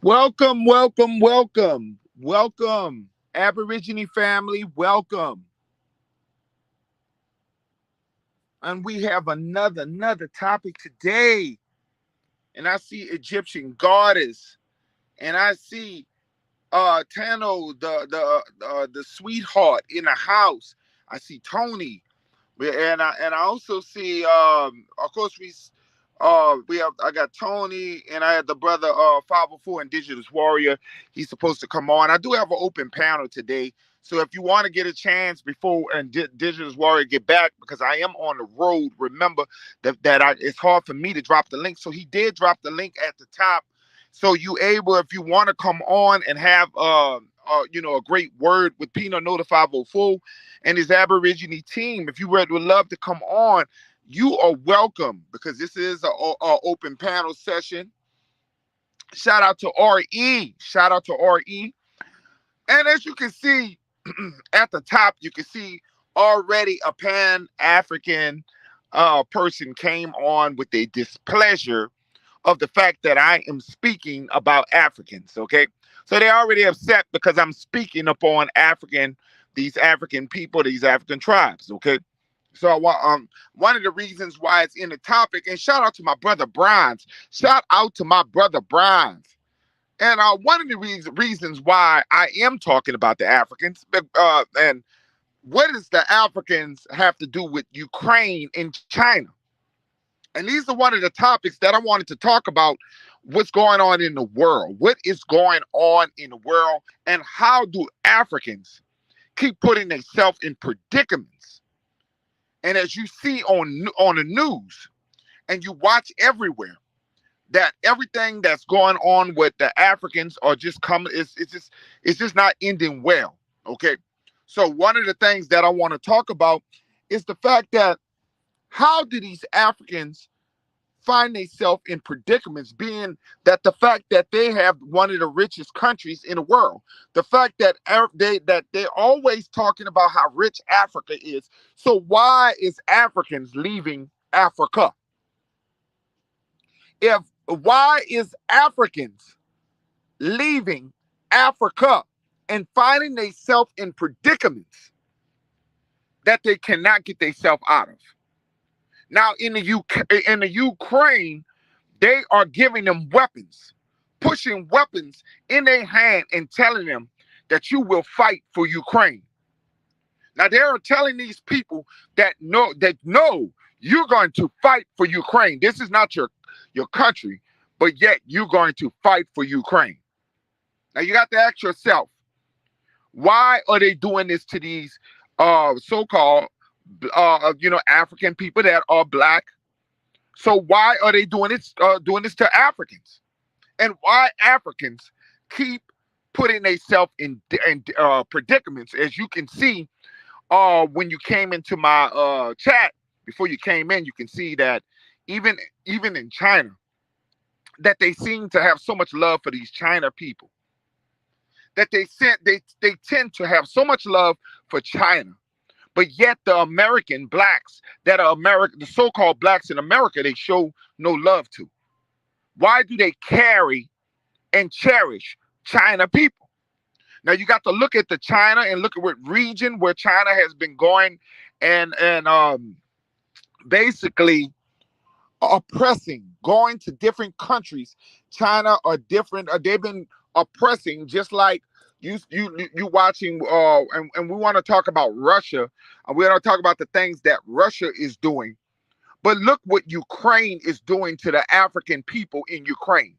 Welcome, welcome, welcome, welcome, Aborigine family, welcome. And we have another topic today. And I see Egyptian goddess, and I see Tano, the sweetheart in the house. I see Tony, and I also see of course we have I got Tony, and I had the brother 504 Indigenous Warrior. He's supposed to come on. I do have an open panel today. So if you want to get a chance before Indigenous Warrior get back, because I am on the road, remember that it's hard for me to drop the link. So he did drop the link at the top. So you able, if you want to come on and have a great word with Pino Nota 504 and his Aborigine team, if you would love to come on, you are welcome, because this is a open panel session. Shout out to RE. Shout out to RE. And as you can see at the top, you can see already a Pan-African person came on with a displeasure of the fact that I am speaking about Africans, okay? So they're already upset because I'm speaking upon these African people, these African tribes, okay? So one of the reasons why it's in the topic, and shout out to my brother Bronze. Shout out to my brother Bronze. And one of the reasons why I am talking about the Africans, and What does the Africans have to do with Ukraine and China? And these are one of the topics that I wanted to talk about. What's going on in the world? What is going on in the world? And how do Africans keep putting themselves in predicaments? And as you see on the news, and you watch everywhere, that everything that's going on with the Africans are just coming. It's just not ending well. Okay, so one of the things that I want to talk about is the fact that how do these Africans find themselves in predicaments, being that the fact that they have one of the richest countries in the world, the fact that they're always talking about how rich Africa is. So why is Africans leaving Africa? If Why is Africans leaving Africa and finding themselves in predicaments that they cannot get themselves out of? Now in the Ukraine, they are giving them weapons, pushing weapons in their hand and telling them that you will fight for Ukraine. Now they are telling these people that no, you're going to fight for Ukraine. This is not your country, but yet you're going to fight for Ukraine. Now you got to ask yourself, why are they doing this to these so-called African people that are black? So why are they doing this to Africans? And why Africans keep putting themselves in predicaments? As you can see, when you came into my chat before you came in, you can see that even in China, that they seem to have so much love for these China people, that they tend to have so much love for China, but yet the American blacks that are American, the so-called blacks in America, they show no love to. Why do they carry and cherish China people? Now you got to look at the China and look at what region where China has been going and basically oppressing, going to different countries. China are different. They've been oppressing, just like you watching. And we want to talk about Russia. And we want to talk about the things that Russia is doing. But look what Ukraine is doing to the African people in Ukraine.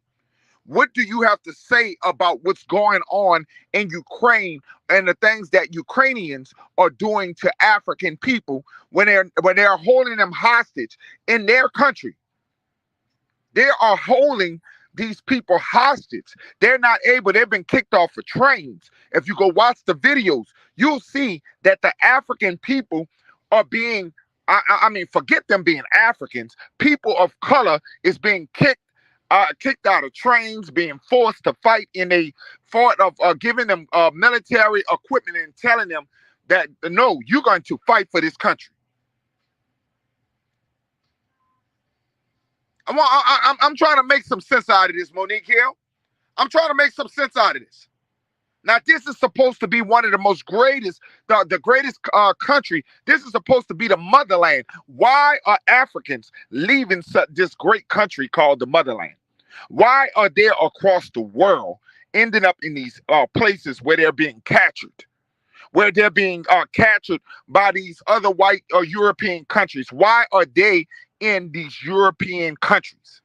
What do you have to say about what's going on in Ukraine and the things that Ukrainians are doing to African people when they're holding them hostage in their country? They are holding these people hostage. They're not able, they've been kicked off of trains. If you go watch the videos, you'll see that the African people are being, I mean, forget them being Africans. People of color is being kicked out of trains, being forced to fight in a fort of giving them military equipment and telling them that no, you're going to fight for this country. I'm trying to make some sense out of this, Monique Hill. I'm trying to make some sense out of this. Now, this is supposed to be one of the most greatest, the greatest country. This is supposed to be the motherland. Why are Africans leaving this great country called the motherland? Why are they across the world ending up in these places where they're being captured? Where they're being captured by these other white or European countries? Why are they in these European countries?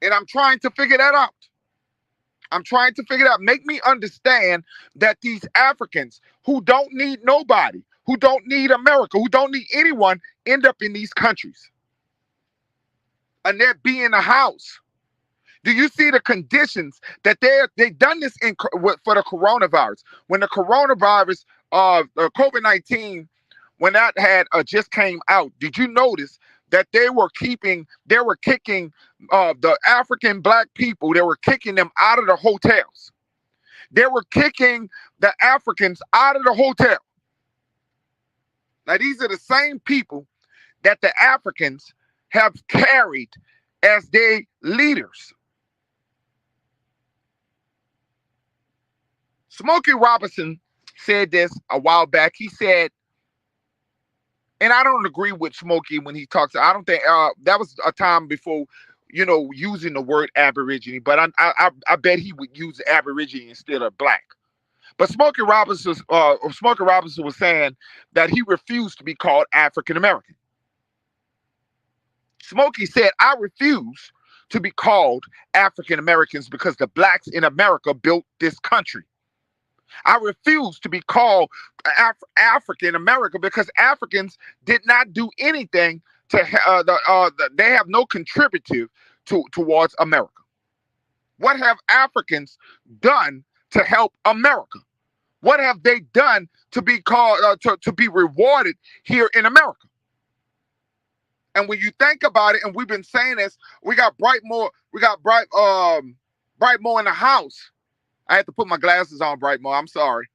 And I'm trying to figure that out. I'm trying to figure it out. Make me understand that these Africans who don't need nobody, who don't need America, who don't need anyone, end up in these countries. And they're being a house. Do you see the conditions that they've done this for the coronavirus? When the coronavirus, COVID-19, when that had just came out, did you notice that they were kicking the African black people, they were kicking them out of the hotels. They were kicking the Africans out of the hotel. Now, these are the same people that the Africans have carried as their leaders. Smokey Robinson said this a while back. He said, and I don't agree with Smokey when he talks. I don't think that was a time before, using the word aborigine. But I bet he would use aborigine instead of black. But Smokey Robinson was saying that he refused to be called African American. Smokey said, I refuse to be called African Americans because the blacks in America built this country. I refuse to be called African American because Africans did not do anything to they have no contributive towards America. What have Africans done to help America? What have they done to be called to be rewarded here in America? And when you think about it, and we've been saying this, we got Brightmore in the house. I had to put my glasses on, Brightmore. I'm sorry,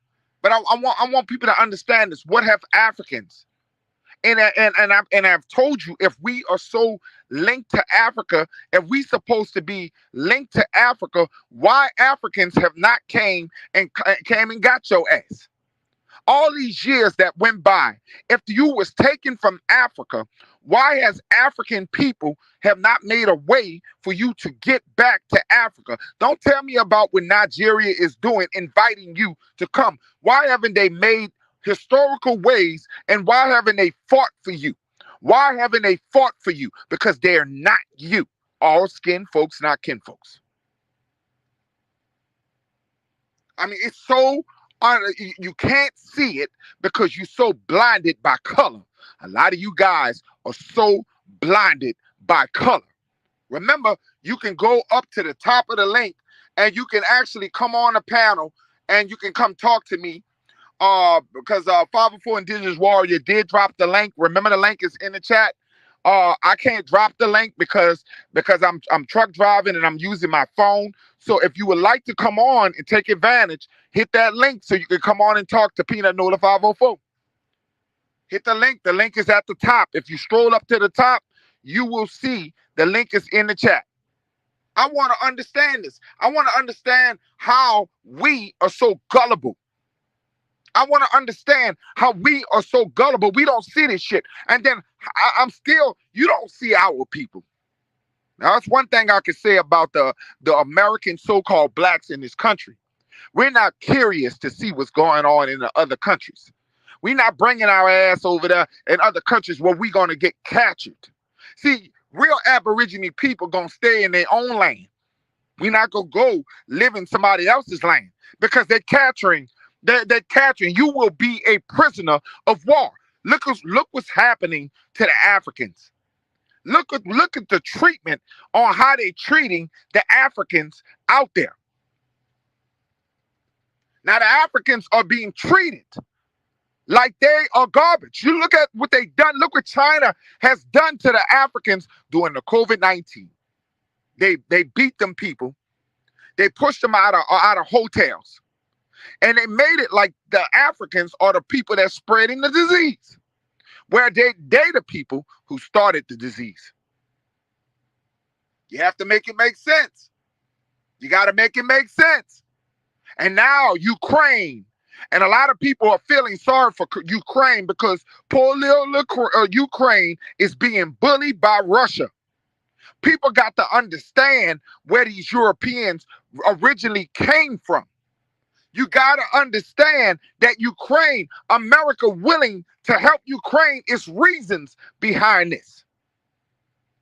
but I want people to understand this. What have Africans? And I've told you, if we are so linked to Africa, if we supposed to be linked to Africa, why Africans have not came and got your ass? All these years that went by, if you was taken from Africa, why has African people have not made a way for you to get back to Africa? Don't tell me about what Nigeria is doing, inviting you to come. Why haven't they made historical ways, and why haven't they fought for you? Why haven't they fought for you? Because they're not you. All skin folks, not kin folks. I mean, it's so you can't see it because you're so blinded by color. A lot of you guys are so blinded by color. Remember, you can go up to the top of the link and you can actually come on a panel and you can come talk to me. Because 504 Indigenous Warrior did drop the link. Remember, the link is in the chat. I can't drop the link because I'm truck driving and I'm using my phone. So if you would like to come on and take advantage, hit that link so you can come on and talk to Peanut Nola 504. Hit the link. The link is at the top. If you scroll up to the top, you will see the link is in the chat. I want to understand this. I want to understand how we are so gullible. I want to understand how we are so gullible. We don't see this shit. And then you don't see our people. Now, that's one thing I can say about the American so-called blacks in this country. We're not curious to see what's going on in the other countries. We're not bringing our ass over there in other countries where we're going to get captured. See, real Aborigine people going to stay in their own land. We're not going to go live in somebody else's land because they're capturing. They're capturing. You will be a prisoner of war. Look what's happening to the Africans. Look at the treatment on how they're treating the Africans out there. Now the Africans are being treated like they are garbage. You look at what they've done. Look what China has done to the Africans during the COVID-19. They beat them people. They pushed them out of hotels. And they made it like the Africans are the people that's spreading the disease, where they the people who started the disease. You have to make it make sense. You got to make it make sense. And now Ukraine, and a lot of people are feeling sorry for Ukraine because poor little Ukraine is being bullied by Russia. People got to understand where these Europeans originally came from. You got to understand that Ukraine, America willing to help Ukraine, is reasons behind this.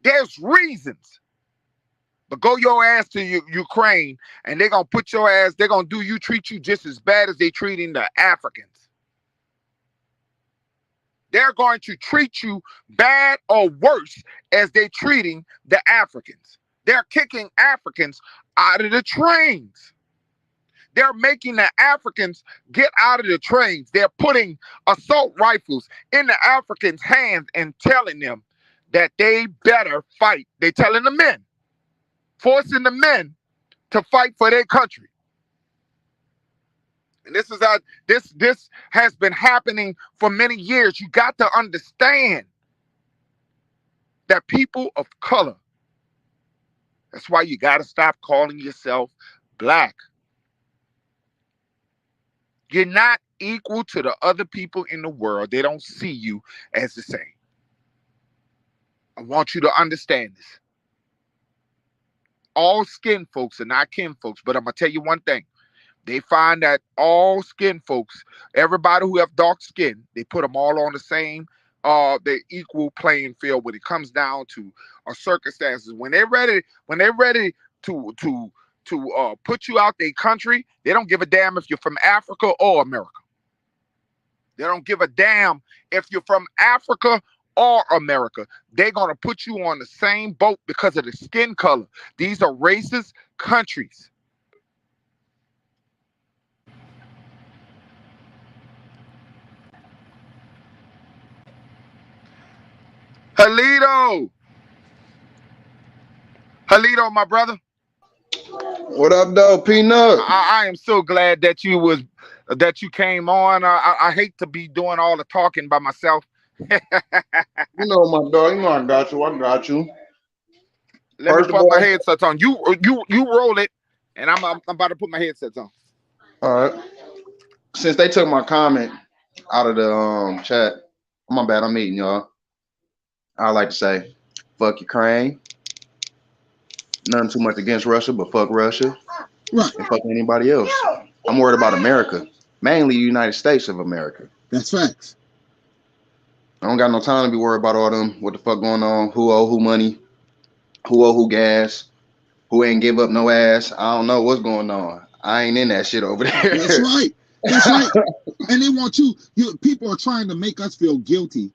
There's reasons. But go your ass to Ukraine and they're going to put your ass, they're going to treat you just as bad as they treating the Africans. They're going to treat you bad or worse as they're treating the Africans. They're kicking Africans out of the trains. They're making the Africans get out of the trains. They're putting assault rifles in the Africans' hands and telling them that they better fight. They're telling the men, forcing the men to fight for their country. And this has been happening for many years. You got to understand that people of color, that's why you got to stop calling yourself black. You're not equal to the other people in the world. They don't see you as the same. I want you to understand this. All skin folks are not kin folks, but I'm going to tell you one thing. They find that all skin folks, everybody who have dark skin, they put them all on the same, the equal playing field when it comes down to circumstances. When they're ready to put you out their country, they don't give a damn if you're from Africa or America. They don't give a damn if you're from Africa or America. They're gonna put you on the same boat because of the skin color. These are racist countries. Halito, Halito, my brother. What up, though, Peanut? I am so glad that you came on. I hate to be doing all the talking by myself. You know my dog. You know I got you. I got you. Let me First of put my all, headsets on. You roll it, and I'm about to put my headsets on. all right. Since they took my comment out of the chat, my bad. I'm eating, y'all. I like to say, fuck Ukraine. Nothing too much against Russia, but fuck Russia Right. and fuck anybody else. I'm worried about America, mainly the United States of America. That's facts. I don't got no time to be worried about all them. What the fuck going on? Who owe who money? Who owe who gas? Who ain't give up no ass? I don't know what's going on. I ain't in that shit over That's there. right. That's right. And they want you. People are trying to make us feel guilty.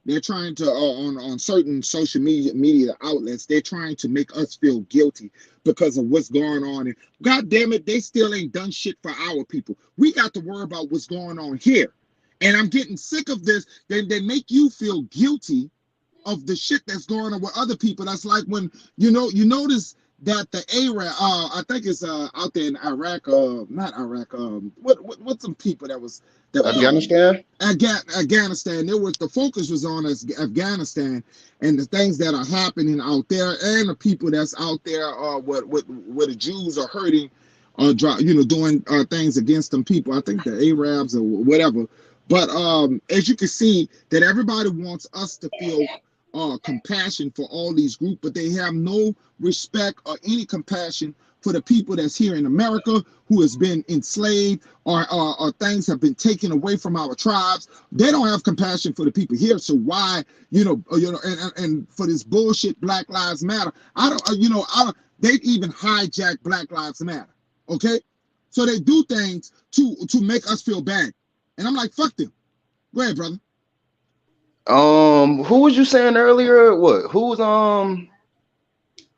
They're trying to on certain social media outlets. They're trying to make us feel guilty because of what's going on. And God damn it, they still ain't done shit for our people. We got to worry about what's going on here. And I'm getting sick of this. They make you feel guilty of the shit that's going on with other people. That's like when you notice that the Arab, I think it's out there in Iraq, not Iraq, what's some people that was Afghanistan? Afghanistan. There was the focus was on Afghanistan and the things that are happening out there, and the people that's out there, where the Jews are hurting, doing things against them people. I think the Arabs or whatever. But as you can see, that everybody wants us to feel compassion for all these groups, but they have no respect or any compassion for the people that's here in America who has been enslaved or things have been taken away from our tribes. They don't have compassion for the people here. So why, and for this bullshit Black Lives Matter, I don't, they even hijack Black Lives Matter. Okay, so they do things to make us feel bad, and I'm like, fuck them. Go ahead, brother. Who was you saying earlier? What? Who's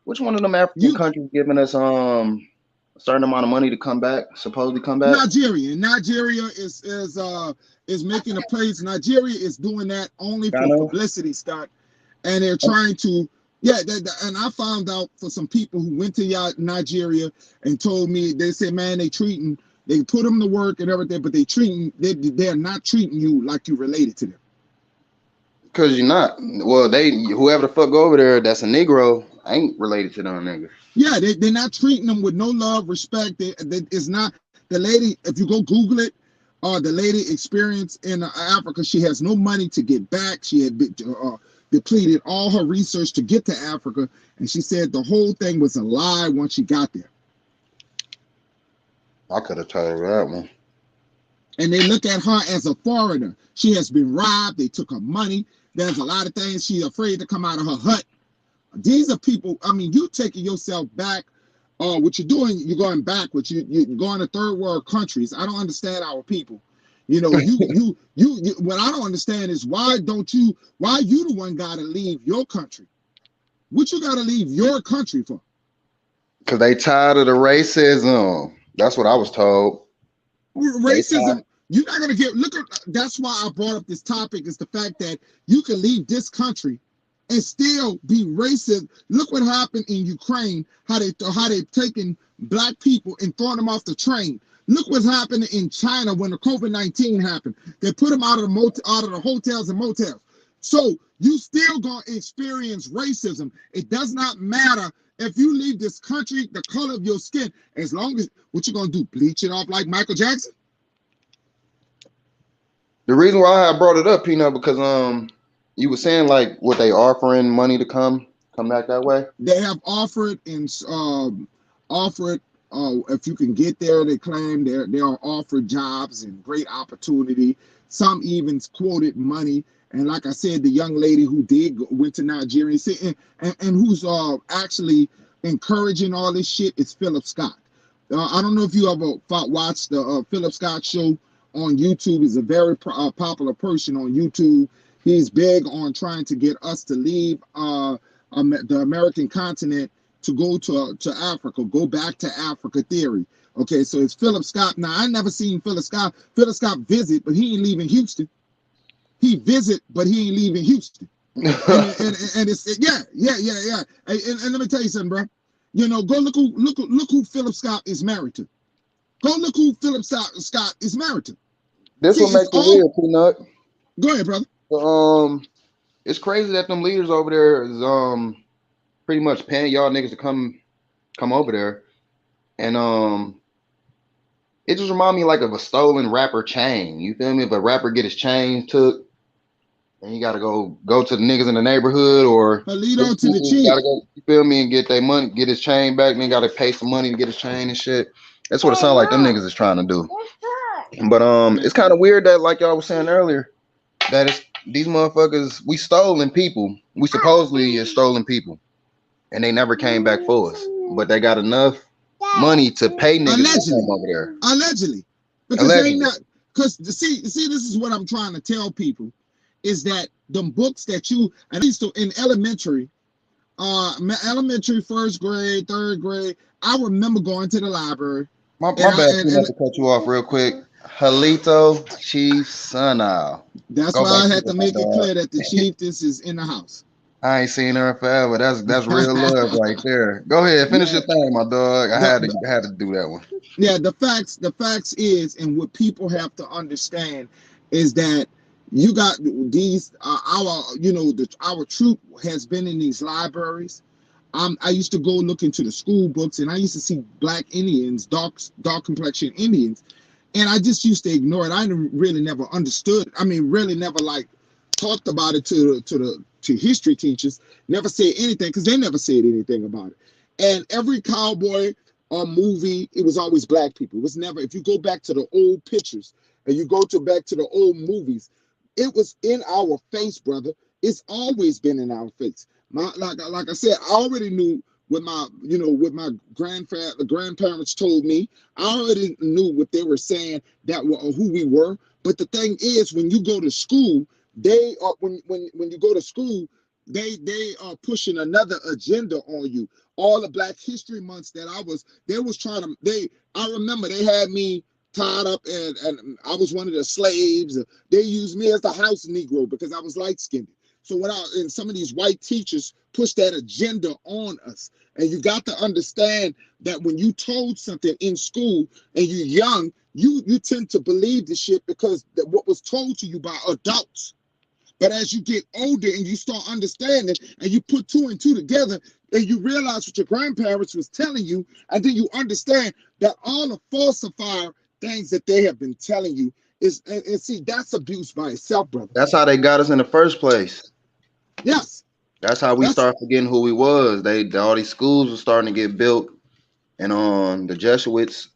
which one of them African You countries giving us a certain amount of money to come back, supposedly come back? Nigeria is making a place. Nigeria is doing that only for Ghana? publicity stunt, and they're trying to. Yeah, and I found out for some people who went to Nigeria and told me, they said, man, they put them to work and everything, but they're not treating you like you related to them. Cause you're not. Well, whoever the fuck go over there that's a Negro ain't related to them niggas. Yeah, they're not treating them with no love, respect. It's not the lady. If you go Google it, the lady experienced in Africa, she has no money to get back. She had depleted all her research to get to Africa, and she said the whole thing was a lie once she got there. I could have told her that one. And they look at her as a foreigner. She has been robbed. They took her money. There's a lot of things she's afraid to come out of her hut. These are people. I mean, you taking yourself back. What you're doing, you're going backwards. You're going to third world countries. I don't understand our people. What I don't understand is why you the one got to leave your country? What you got to leave your country for? Cause they tired of the racism. That's what I was told. Racism. You're not gonna get. Look at. That's why I brought up this topic. Is the fact that you can leave this country and still be racist. Look what happened in Ukraine. How they've taken black people and thrown them off the train. Look what's happening in China when the COVID-19 happened. They put them out of the hotels and motels. So you still gonna experience racism. It does not matter if you leave this country, the color of your skin, as long as what you gonna do, bleach it off like Michael Jackson? The reason why I brought it up, Peanut, because you were saying like what they offering money to come back that way. They have offered if you can get there, they claim they are offered jobs and great opportunity. Some even quoted money. And like I said, the young lady who went to Nigeria and who's actually encouraging all this shit is Philip Scott. I don't know if you ever watched the Philip Scott show on YouTube. He's a very popular person on YouTube. He's big on trying to get us to leave the American continent to go to Africa, go back to Africa theory. Okay, so it's Philip Scott. Now, I never seen Philip Scott. Philip Scott visit, but he ain't leaving Houston. He visit, but he ain't leaving Houston. and it's yeah. And let me tell you something, bro. You know, go look who Philip Scott is married to. Go look who Philip Scott is married to. This will make it weird, Peanut. Go ahead, brother. It's crazy that them leaders over there is pretty much paying y'all niggas to come over there, and it just remind me like of a stolen rapper chain. You feel me? If a rapper get his chain took, and you gotta go to the niggas in the neighborhood, or lead on to the chief. Gotta go, you feel me, and get their money, get his chain back. Then gotta pay some money to get his chain and shit. That's what it sounds like them niggas is trying to do. But it's kind of weird that, like y'all was saying earlier, that it's these motherfuckers. We stolen people. We supposedly is stolen people, and they never came back for us. But they got enough money to pay niggas to come over there. Allegedly, because they not. Because see, this is what I'm trying to tell people, is that them books that you, at least in elementary, first grade, third grade, I remember going to the library. My bad, to cut you off real quick. Halito Chief Sunal. That's why I had to make it clear that the chiefess is in the house. I ain't seen her forever. That's real love right there. Go ahead, finish your thing, my dog. I had to do that one. Yeah, the facts is, and what people have to understand is that you got these our troop has been in these libraries. I used to go look into the school books, and I used to see black Indians, dark complexion Indians, and I just used to ignore it. I really never understood. I mean, really never like talked about it to history teachers. Never said anything because they never said anything about it. And every cowboy or movie, it was always black people. It was never. If you go back to the old pictures and you go back to the old movies, it was in our face, brother. It's always been in our face. Like I said, I already knew what my grandparents told me. I already knew what they were saying, who we were. But the thing is, when you go to school, they are when you go to school, they are pushing another agenda on you. All the Black History Months that I remember they had me tied up and I was one of the slaves. They used me as the house Negro because I was light-skinned. So and some of these white teachers push that agenda on us. And you got to understand that when you told something in school and you're young, you tend to believe the shit because what was told to you by adults. But as you get older and you start understanding and you put two and two together and you realize what your grandparents was telling you, and then you understand that all the falsifier things that they have been telling you is, and see, that's abuse by itself, brother. That's how they got us in the first place. Yes. That's how we start forgetting who we was. All these schools were starting to get built, and the Jesuits.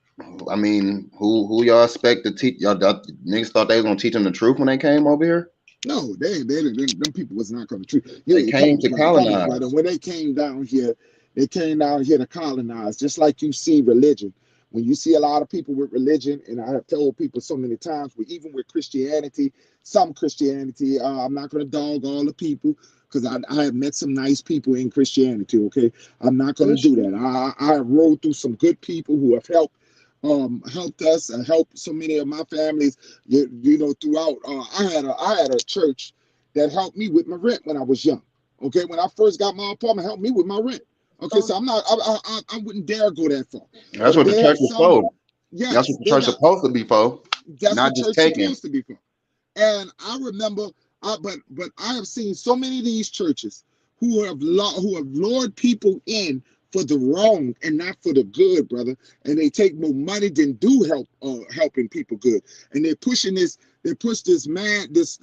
I mean, who y'all expect to teach? Y'all niggas thought they was gonna teach them the truth when they came over here. No, them people was not going to treat. They came to colonize. When they came down here, to colonize. Just like you see religion. When you see a lot of people with religion, and I have told people so many times, even with Christianity, some Christianity, I'm not going to dog all the people because I have met some nice people in Christianity. Okay, I'm not going to do that. I rode through some good people who have helped us and helped so many of my families, throughout. I had a church that helped me with my rent when I was young. Okay, when I first got my apartment, helped me with my rent. Okay, so I wouldn't dare go that far. That's what the church is for. Yes, that's what the church is supposed to be for. That's not what church is supposed to be for. And I remember, but I have seen so many of these churches who have lured people in for the wrong and not for the good, brother. And they take more money than do helping people good. And they're pushing this. They push this man, this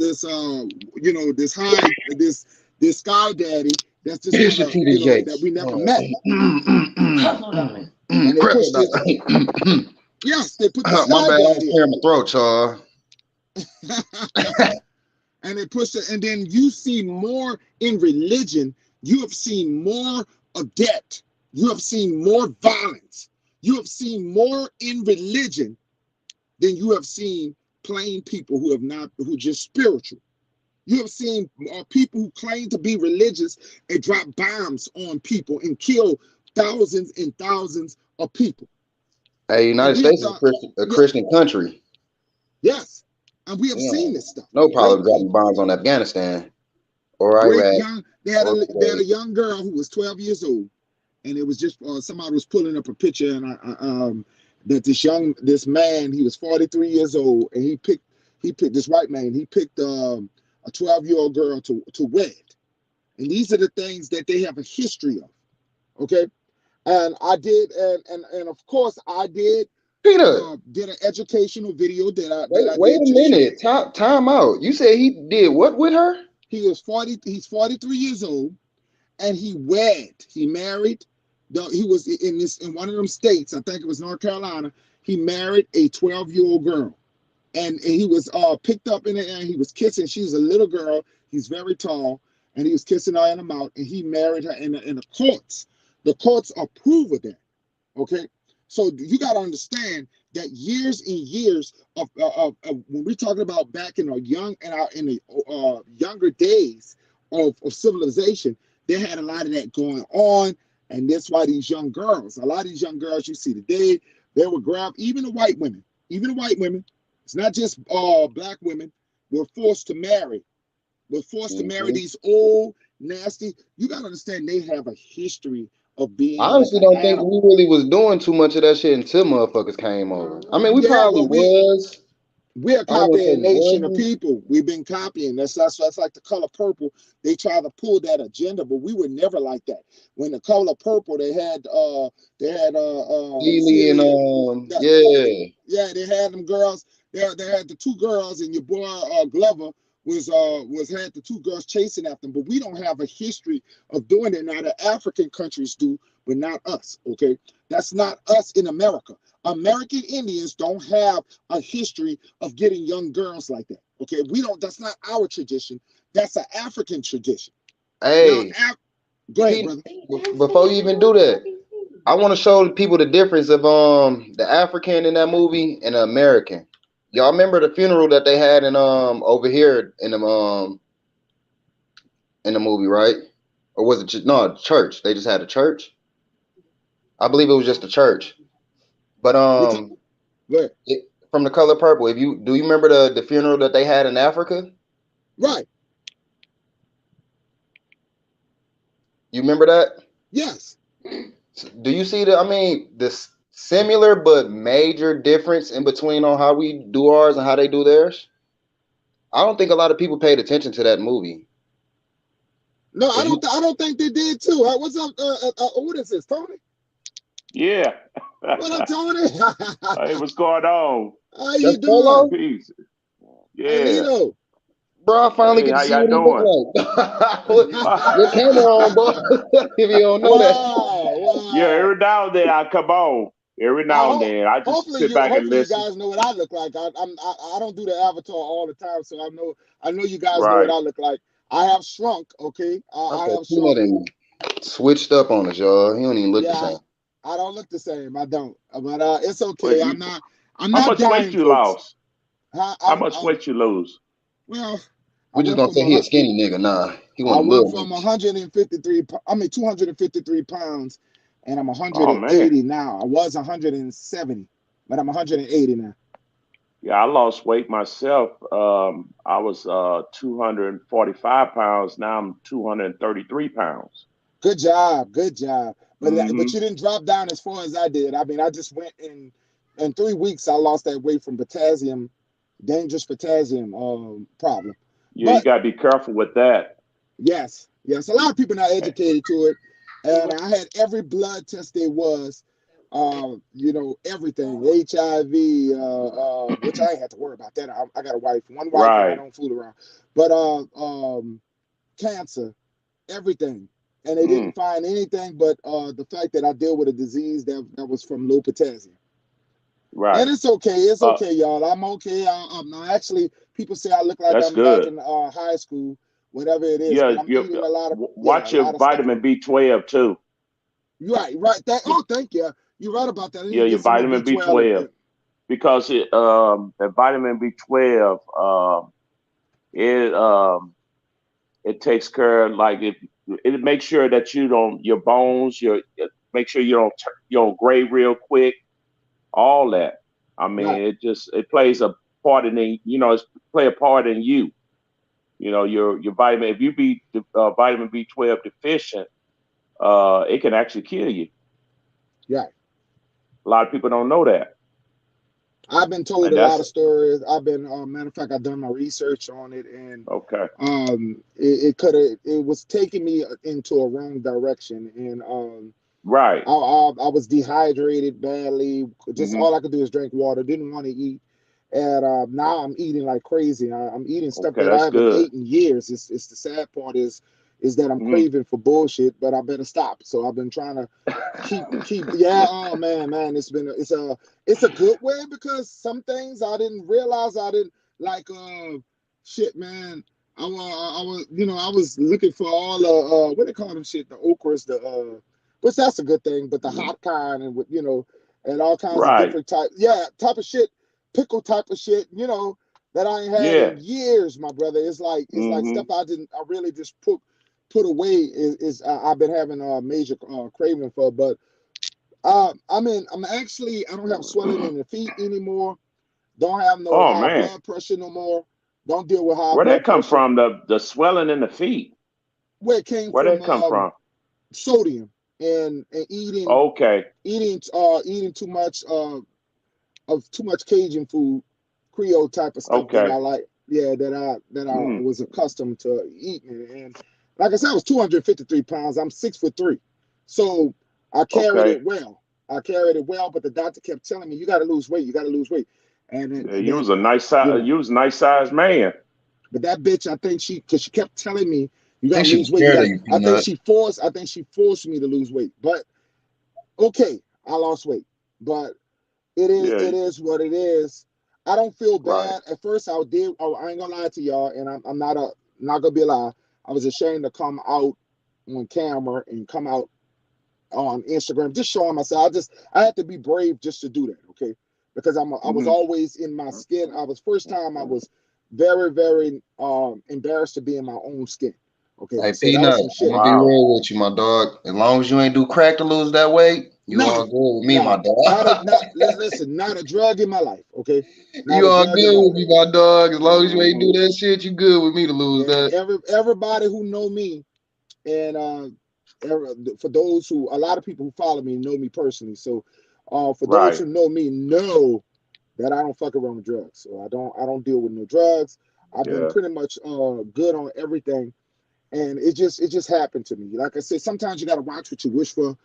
sky daddy. That's just that we never met. And they pushed this. My Yes, they put the bad, sky I'm god in. clearing my throat, y'all. And they pushed it, and then you see more in religion. You have seen more of debt. You have seen more violence. You have seen more in religion than you have seen plain people who have not, who just spiritual. You have seen people who claim to be religious and drop bombs on people and kill thousands and thousands of people. Hey, And United we have States is done, A yeah, Christian country. yes, and we have Yeah, seen this stuff. no Great problem dropping people, bombs on Afghanistan or great Iraq young. or They had a Kuwait. young girl who was 12 years old, and it was just somebody was pulling up a picture, and that this man, he was 43 years old, and he picked this white man. He picked a 12-year-old girl to wed, and these are the things that they have a history of. Okay, and I did, and of course I Peter, did an educational video that I wait did a to show. minute. Time out. You said he did what with her? He was 40. He's 43 years old, and he wed. He married. He was in one of them states. I think it was North Carolina. He married a 12-year-old girl, and he was picked up in the air. He was kissing. She was a little girl. He's very tall, and he was kissing her in the mouth. And he married her in the courts. The courts approve of that. Okay, so you got to understand that years and years of when we're talking about back in our in the younger days of civilization, they had a lot of that going on, and that's why these young girls, a lot of these young girls you see today, they would grab even the white women. It's not just black women. Were forced to marry. Were forced to marry Hmm. these old nasty. You got to understand they have a history of I being like honestly an don't think we animal. really was doing too much of that shit until motherfuckers came over. I mean, we Yeah, probably well, was. we're a I don't want to say copying we nation of wasn't. people. We've been copying. That's like the color purple. They try to pull that agenda, but we were never like that. When the color purple, they had Keely and Celia. yeah. Yeah, they had them girls. They had the two girls, and your boy Glover was had the two girls chasing after them. But we don't have a history of doing it. Now the African countries do, but not us. Okay, that's not us in America. American Indians don't have a history of getting young girls like that. Okay, we don't. That's not our tradition. That's an African tradition. Now, Hey, go ahead, Pete, brother. before you even do that, I want to show people the difference of the African in that movie and the American. Y'all remember the funeral that they had in over here in the movie, right? Or was it no church? They just had a church. I believe it was just a church. But We talk. Go ahead. from the color purple, if you do you remember the funeral that they had in Africa? Right. You remember that? Yes. Do you see the? I mean, this similar but major difference in between on how we do ours and how they do theirs. I don't think a lot of people paid attention to that movie. No, I If don't. you, I don't think they did too. What's up? What is this, Tony? Yeah. What up, Tony? Hey, what's going on? How you that's doing? Polo, Peace. Yeah. Anito. bro. I finally Hey, get to how see y'all what he look doing? like. Your camera on, boy. If you don't know that. Wow, Yeah, wow. every now and then I come on. Every now and then I just sit back and Hopefully you listen. guys know what I look like. I don't do the avatar all the time, so I know you guys know what Right. I look like. I have shrunk, okay. I I put have peanut shrunk. and switched up on us, y'all. He don't even look the Yeah, same. I don't look the same. I don't, but it's Well, okay. you, I'm how not much weight dying, you folks. lost? How I'm much weight you lose? well. I We're just went gonna from say he a skinny nigga. Nah, he I want a went little from bitch. 153. I mean 253 pounds, and I'm Oh man. 180 now. I was 170, but I'm 180 now. Yeah, I lost weight myself. I was 245 pounds. Now I'm 233 pounds. Good job, good job. But Hmm. you didn't drop down as far as I did. I mean, I just went in 3 weeks. I lost that weight from potassium, dangerous potassium problem. Yeah, you But got to be careful with that. yes, yes, a lot of people not Eh, educated to it, and I had every blood test there was. Everything, HIV, which I ain't had to worry about that. I got a wife, one wife, and I Right. don't fool around. But cancer, everything. and they Mm, didn't find anything but the fact that I deal with a disease that was from low potassium. And right. it's okay. It's Uh, okay, y'all. I'm okay. I'm actually, people say I look like that's I'm back good. in high school, whatever it is. Yeah, But I'm you eating a lot of, yeah, a watch your lot of stuff. vitamin B12 too. You're right, right. That. Your, Oh, thank you. You're right about that. I need yeah, to your get some more vitamin B12. B12 because the vitamin B12 it it takes care of, like it makes sure that you don't your bones your make sure you don't gray real quick, all that. I Right. mean, it plays a part in it's play a part in you. Your vitamin, if you be vitamin B12 deficient, it can actually kill you. Right. A lot of people don't know that, I've been told and a lot that's of stories. I've been, matter of fact, I've done my research on it, and okay. it could have, it was taking me into a wrong direction, and Right. I was dehydrated badly. Just Hmm. all I could do is drink water. Didn't want to eat, and now I'm eating like crazy. I'm eating stuff Okay, that I that's haven't good. eaten in years. It's the sad part is that I'm Hmm. craving for bullshit, but I better stop. So I've been trying to keep yeah. Oh man, it's a good way because some things I didn't realize I didn't like. Shit, man. I was I was looking for all what they call them shit, the okras, the which that's a good thing, but the hot kind and with and all kinds of Right. different type of shit, pickle type of shit, that I ain't had Yeah. in years, my brother. It's like stuff Hmm. I really just put away is I've been having a major craving for, but I'm actually I don't have swelling in the feet anymore. Don't have no Oh high man, blood pressure no more. Don't deal with high where that blood come pressure. from? The swelling in the feet. Where it came Where from that come from? sodium and eating too much of too much Cajun food, Creole type of stuff that I Okay. like. Yeah, that I Mm, was accustomed to eating. And like I said, I was 253 pounds. I'm 6'3", so I carried okay. it well. I carried it well, but the doctor kept telling me, "You got to lose weight. You got to lose weight." Yeah, And then you was a nice sized man. but that bitch, I think because she kept telling me, "You I got think to she was lose weight. You scared got of to." you, Peanut. I think she forced me to lose weight. But okay, I lost weight. But Yeah. it is what it is. I don't feel Right. bad. At first I did. Oh, I ain't gonna lie to y'all, and I'm not gonna be a lie. I was ashamed to come out on camera and come out on Instagram, just showing myself. I had to be brave just to do that, okay? Because I was Hmm. always in my skin. I was first time I was very, very embarrassed to be in my own skin. Okay, Hey, so that was Peanut, some I'm shit. gonna be Wow. real with you, my dog. As long as you ain't do crack to lose that weight, you Nah, all good with me, my nah, dog. listen, not a drug in my life, okay? Not You a all drug in good my with life. me, my dog. As long as you ain't Hmm. do that shit, you good with me to lose And that. everybody who know me, and for those who, a lot of people who follow me know me personally. So, for those Right. who know that I don't fuck around with drugs. So I don't deal with no drugs. I've been Yeah. pretty much good on everything, and it just happened to me. Like I said, sometimes you got to watch what you wish for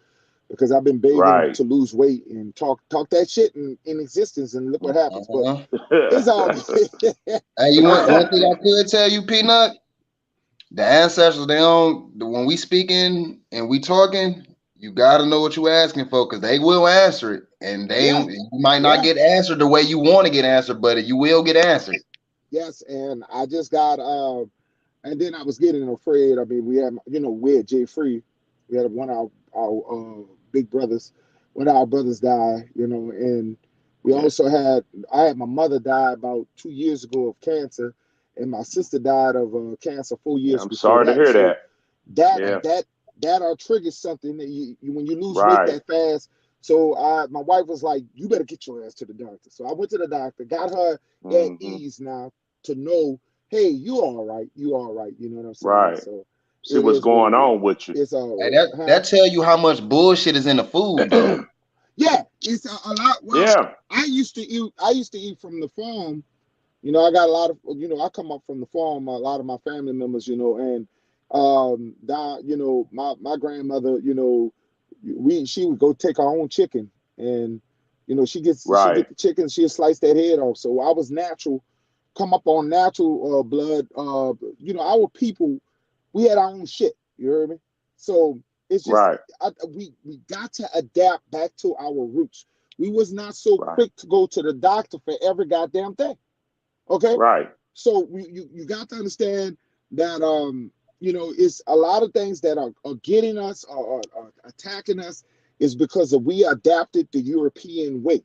because I've been begging Right. to lose weight and talk that shit in existence, and look what happens. But Uh-huh. it's all good. Hey, you want one thing I could tell you, Peanut? The ancestors, they don't. When we speaking and we talking, you gotta know what you asking for, because they will answer it, and Yeah, you might not yeah. get answered the way you want to get answered, but you will get answered. Yes, and I just got and then I was getting afraid. I mean, we had we had Jay Free, we had one of our big brothers, one of our brothers died, and we Yeah. also I had my mother die about 2 years ago of cancer, and my sister died of cancer 4 years I'm before sorry to that. hear So that. that Yeah. that that triggers something that when you lose weight Right. that fast. So my wife was like, "You better get your ass to the doctor." So I went to the doctor, got her at Hmm. ease now to know, hey, you all right, you all right. You know what I'm saying? Right. So See it what's is what going it is. on with you. It's all Hey, right, huh? that tell you how much bullshit is in the food, though. Yeah, it's a lot. Well, Yeah. I used to eat from the farm. I got a lot of, I come up from the farm, a lot of my family members, and my grandmother, she would go take her own chicken, and she Right. get the chicken, she'll slice that head off. So I was natural, come up on natural blood. Our people, we had our own shit. You heard me? So it's just Right. we got to adapt back to our roots. We was not so Right. quick to go to the doctor for every goddamn thing. Okay, Right. so you got to understand that it's a lot of things that are getting us or attacking us is because of we adapted the European way.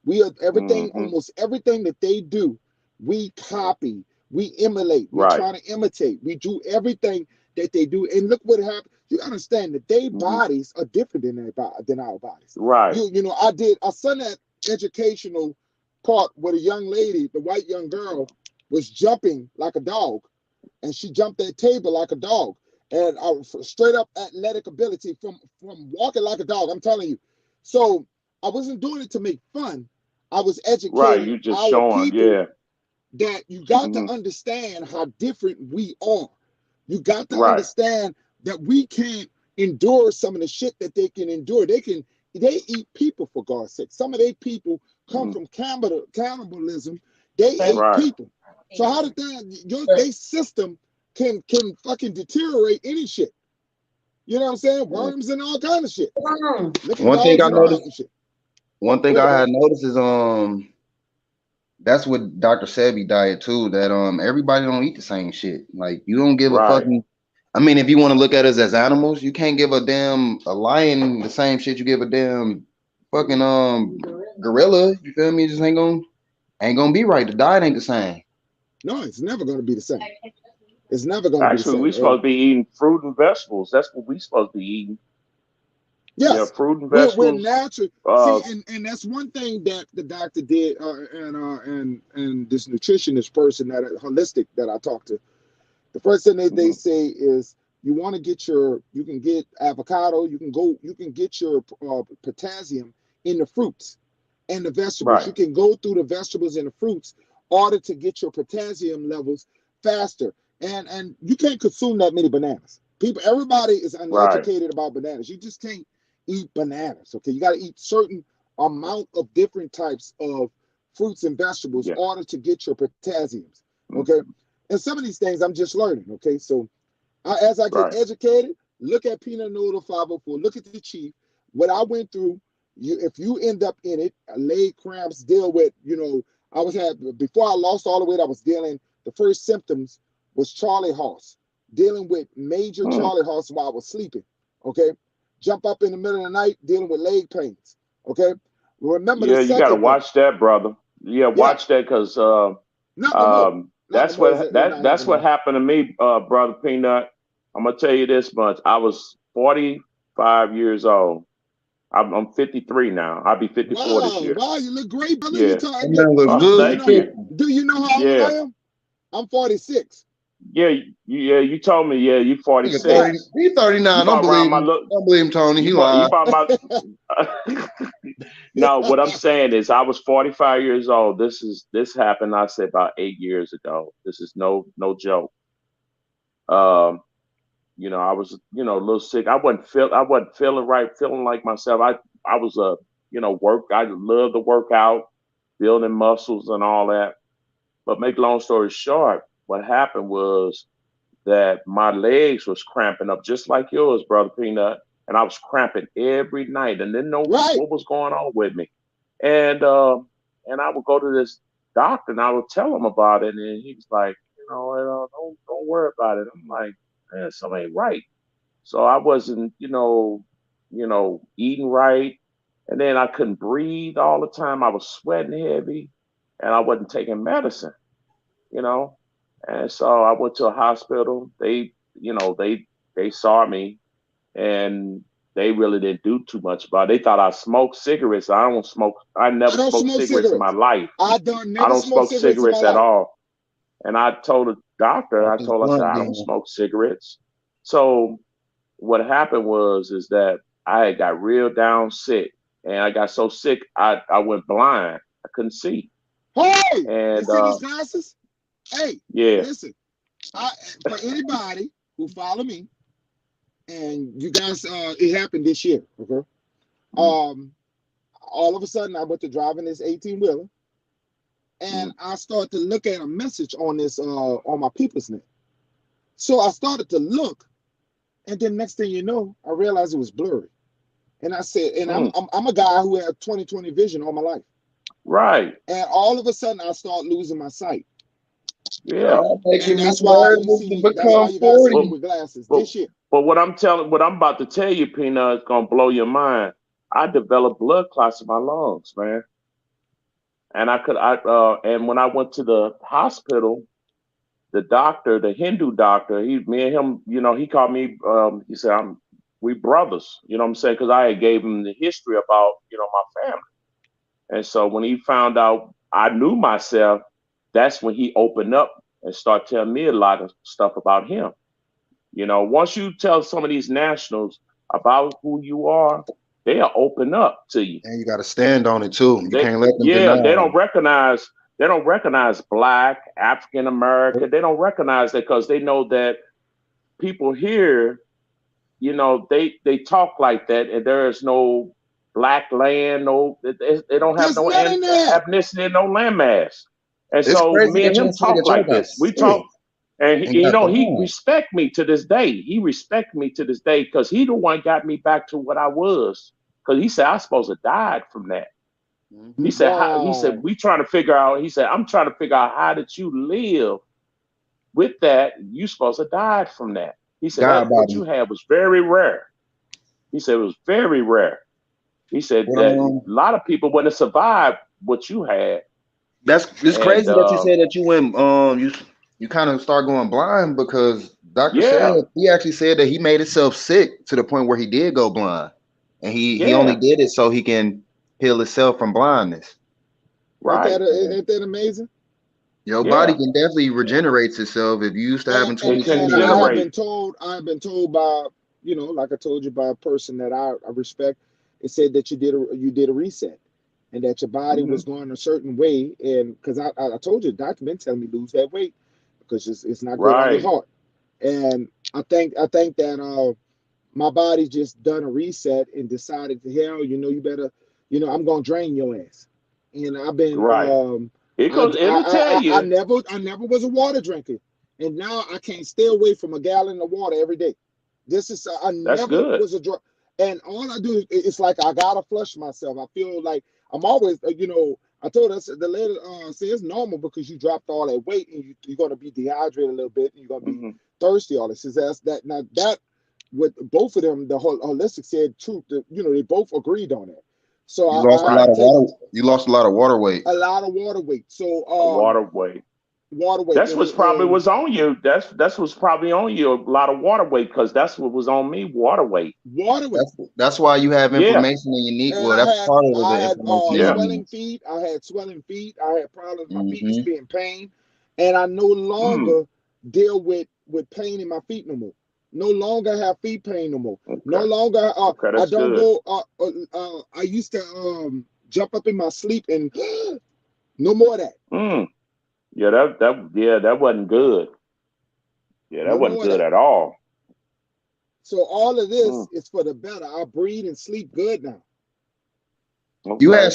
We are everything, Mm-hmm. almost everything that they do, we copy, we emulate, we Right. try to imitate, we do everything that they do. And look what happened. You understand that their Mm-hmm. bodies are different than our bodies. Right. I saw that educational part where the young lady, the white young girl, was jumping like a dog, and she jumped that table like a dog. And straight up athletic ability from walking like a dog. I'm telling you. So I wasn't doing it to make fun. I was Right. educating You just our showing. people Yeah. that you got to Mm-hmm. understand how different we are. You got to Right. understand that we can't endure some of the shit that they can endure. They eat people, for God's sake. Some of their people come Mm-hmm. from cannibalism. They ate Right. people. So how did their system can fucking deteriorate any shit? You know what I'm saying? Mm. Worms and all kind of shit. Look at One thing dogs I and all Right. that noticed, shit. one Go thing ahead, I bro. had noticed is that's what Dr. Sebi diet too. That everybody don't eat the same shit. Like you don't give a Right. fucking. I mean, if you want to look at us as animals, you can't give a lion the same shit you give a damn fucking gorilla. You feel me? It just ain't gonna be right. The diet ain't the same. No, it's never going to be the same. It's never going to be the Actually, we same. supposed And to be eating fruit and vegetables. That's what we supposed to be eating. Yeah, yes, fruit and we're vegetables. natural. Uh. See, and that's one thing that the doctor did, and this nutritionist person that holistic that I talked to. The first thing they Mm-hmm. say is you want to get you can get avocado, you can get your potassium in the fruits and the vegetables. Right. You can go through the vegetables and the fruits in order to get your potassium levels faster. And you can't consume that many bananas. Everybody is Right. uneducated about bananas. You just can't eat bananas. Okay, you got to eat certain amount of different types of fruits and vegetables in Yeah. order to get your potassiums. Mm. Okay, and some of these things I'm just learning. Okay, so as I get Right. educated, look at Peanut Noodle 504, look at the chief, what I went through. If you end up in it, leg cramps, deal with, I was had before I lost all the weight, I was dealing. The first symptoms was Charlie horse, dealing with major Mm. Charlie horse while I was sleeping. Okay, jump up in the middle of the night, dealing with leg pains. Okay, remember the Yeah, you got to second thing. watch that, brother. Yeah, Yeah, watch that because not no more. Not no that's more. what It's not that's what happening. happened to me, brother Peanut. I'm gonna tell you this much. I was 45 years old. I'm 53 now. I'll be 54 this Wow, year. wow, you look great, brother. You Yeah. talk That look. man look Oh, Do you good. thank know? you. Fit. Do you know how old I Yeah. am? I'm 46. Yeah. You told me. Yeah. You Nigga Yeah. 30, 46. he You 39. Don't about around believe my him. look. Don't believe him, Tony. He You lied. about my. No, what I'm saying is I was 45 years old. This happened, I say, about 8 years ago. This is no joke. Um, I was, a little sick. I wasn't feeling right, feeling like myself. I was I love to work out, building muscles and all that. But make long story short, what happened was that my legs was cramping up just like yours, brother Peanut, and I was cramping every night and didn't know Right. what was going on with me. And I would go to this doctor and I would tell him about it, and he was like, don't worry about it. I'm like, man, something ain't right. So I wasn't, eating right, and then I couldn't breathe all the time. I was sweating heavy, and I wasn't taking medicine, you know. And so I went to a hospital. They saw me, and they really didn't do too much about it. They thought I smoked cigarettes. I don't smoke. I I never don't smoked smoke cigarettes in my cigarettes. life. I don't I never don't smoke smoke cigarettes in my cigarettes at life. all. And I told the doctor, Off this I said, blunt I don't then. smoke cigarettes. So what happened is that I had got real down sick, and I got so sick I went blind. I couldn't see, Hey, you and see these glasses? Hey, yeah. listen. I For anybody who follow me, and you guys, it happened this year. Okay. Mm, Um, all of a sudden, I went to driving this 18 wheeler, and mm, I started to look at a message on this on my people's net. So I started to look, And then next thing you know, I realized it was blurry. And I said, and I'm Mm. I'm, I'm a guy who had 20/20 vision all my life. Right. And all of a sudden I start losing my sight. Yeah. Oh, And making me that's why you nervous see to me, that's why become you guys see me 40. But with glasses but this year. but what I'm about to tell you, Peanut, is gonna blow your mind. I developed blood clots in my lungs, man. And and when I went to the hospital, the doctor, the Hindu doctor, me and him, he called me. He said, we brothers." You know what I'm saying? Because I had gave him the history about my family, and so when he found out I knew myself, that's when he opened up and started telling me a lot of stuff about him. Once you tell some of these nationals about who you are, they'll open up to you. And you got to stand on it too. You They can't let them Yeah, deny. they don't recognize black, African American. They don't recognize that because they know that people here, they talk like that, and there is no black land, no, they don't have There's no none in there. ethnicity, no landmass. And It's so crazy me and that him y'all say talk that y'all like got this. We sick talk, and and got he blind. respect me to this day. He respect me to this day because he the one got me back to what I was. Because he said I supposed to died from that. Hmm. He said Wow. we trying to figure out. He said I'm trying to figure out how did you live with that. You supposed to died from that. He said God that what body. you had was very rare. He said it was very rare. He said But that a lot of people wouldn't survive what you had. it's And crazy that you said that you went you kind of start going blind because doctor said yeah, he actually said that he made himself sick to the point where he did go blind, and he only yeah, did it so he can heal himself from blindness. right, Ain't that amazing? Your body yeah. can definitely regenerate itself if you used to And having and, It can 20/20 and I have vision. generate. been told, by, like I told you, by a person that I respect. It said that you did a reset, and that your body Hmm. was going a certain way. And because I told you, the doctor been telling me lose that weight because it's not good on your Right. heart. And I think that my body just done a reset and decided to hell, you better, I'm gonna drain your ass. And I've been Right. It I goes. It'll tell I you. never was a water drinker, and now I can't stay away from a gallon of water every day. This is I That's never good. was a drug, and all I do is it's like I gotta flush myself. I feel like I'm always I told us the lady say it's normal because you dropped all that weight and you're gonna be dehydrated a little bit and you're gonna be Hmm. thirsty. All this is that now that with both of them the whole holistic said truth. They both agreed on that. So You I lost a have lot Right. to of take water. You lost a lot of water weight. a lot of water weight. So A waterway. water weight That's what's probably and was on you. That's what's probably on you. A lot of water weight because that's what was on me. Water weight. water weight. That's why you have Yeah. inflammation in your knee. And Well, that's part of I the had inflammation in your Yeah. swelling knees. feet. I had swelling feet. I had problems. My feet used to Hmm. be in pain, and I no Mm. longer deal with pain in my feet no more. No longer have feet pain no more. No Okay. longer Okay. I That's don't good. go. I used to jump up in my sleep and no more of that. Mm. Yeah. That wasn't good. Yeah. That No wasn't more of good that. at all. So all of Mm. this is for the better. I breathe and sleep good now. You had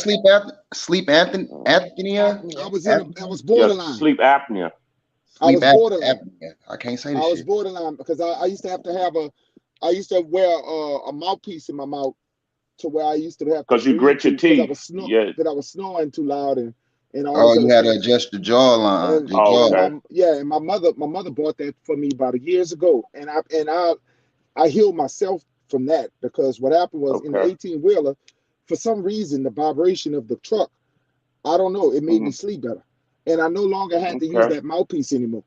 Okay. apnea, I was Yeah. borderline. Sleep apnea. I sleep was borderline. apnea. I can't say I this was shit. borderline because I used to have to have I used to wear a mouthpiece in my mouth to where I used to have to Because you breathe grit your too because teeth. Yeah. I was snoring too loud and all Oh, this you other had to stuff. adjust the jawline, And your Oh, jaw. and okay. my mother bought that for me about years ago, and I healed myself from that because what happened was in the Okay. 18-wheeler, for some reason the vibration of the truck, I don't know, it made me Hmm. sleep better, and I no longer had to use Okay. that mouthpiece anymore.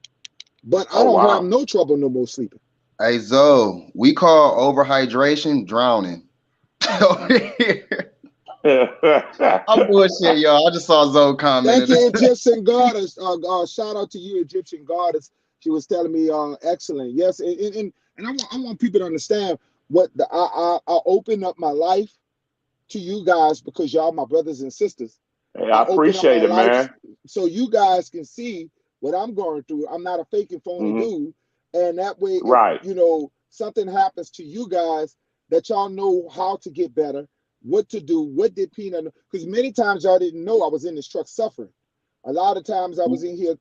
But I Oh, don't have wow. no trouble no more sleeping. Hey Zoe, we call overhydration drowning. Over here. I'm bullshit, y'all. I just saw Zoe Thank commenting. you, Egyptian goddess. Shout out to you, Egyptian goddess. She was telling me, excellent. Yes, and I want people to understand what I open up my life to you guys because y'all my brothers and sisters. Hey, I I open up my appreciate it, life man. so you guys can see what I'm going through. I'm not a fake and phony Hmm. dude, and that way, if Right. something happens to you guys, that y'all know how to get better, what to do, what did Peanut know? Because many times y'all didn't know I was in this truck suffering. A lot of times I was in here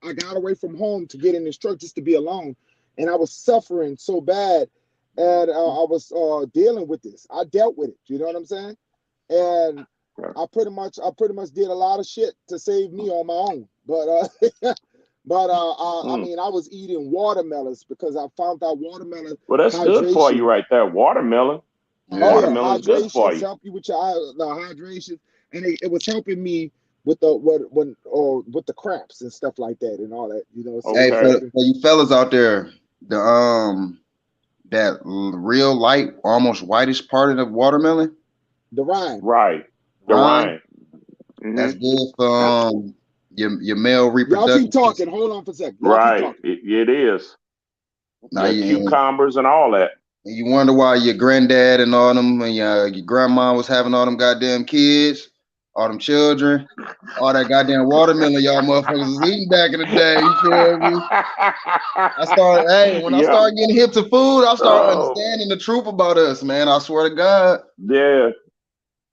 I got away from home to get in this truck just to be alone, and I was suffering so bad. and I was dealing with this. I dealt with it. You know what I'm saying? And I pretty much did a lot of shit to save me on my own. But I Mm. mean, I was eating watermelons because I found out watermelon Well, that's good for you hydration. right there. Watermelon. Oh Yeah. yeah, Watermelon is good for hydrations you. help you with your the hydration, and it was helping me with the when or with the cramps and stuff like that and all that. You know, so it Hey, was Okay. helping for you fellas out there, the that real light, almost whitish part of the watermelon, the rhyme. Right. The rind, rind. Hmm. that's good for I, your male y'all keep reproductive talking. system. Hold on for a second. Y'all keep Right. talking. It is. Now Yeah, cucumbers and all that. you wonder why your granddad and all them and your grandma was having all them goddamn kids, all them children, all that goddamn watermelon y'all motherfuckers was eating back in the day. You feel me? Hey, when I Yep. started getting hip to food, I started Oh, understanding the truth about us, man. I swear to God. yeah.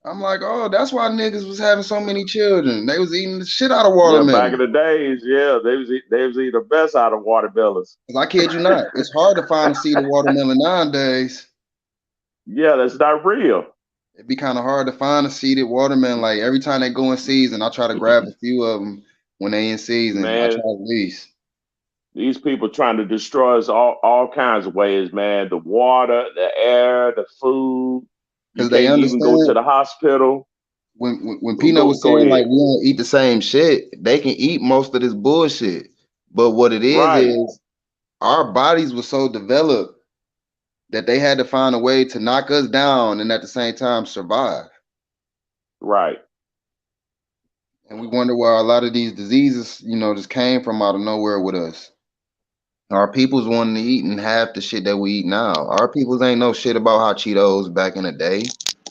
I'm like, oh, that's why niggas was having so many children. They was eating the shit out of Yeah, back in watermelon. the days, yeah, they was eating the best out of watermelons. Cause I kid you not, it's hard to find a seed of watermelon nowadays. Yeah, that's not real. It'd be kind of hard to find a seeded watermelon. Like every time they go in season, I try to grab a few of them when they in season. I try Man, at least these people trying to destroy us all kinds of ways, man. The water, the air, the food. You because they can't even go to understand the hospital. when Peanut Go was go saying like ahead. we don't eat the same shit. They can eat most of this bullshit, but what it Right, is our bodies were so developed that they had to find a way to knock us down and at the same time survive. right. And we wonder why a lot of these diseases, just came from out of nowhere with us. Our peoples wanting to eat and half the shit that we eat now. Our peoples ain't know shit about hot Cheetos back in the day.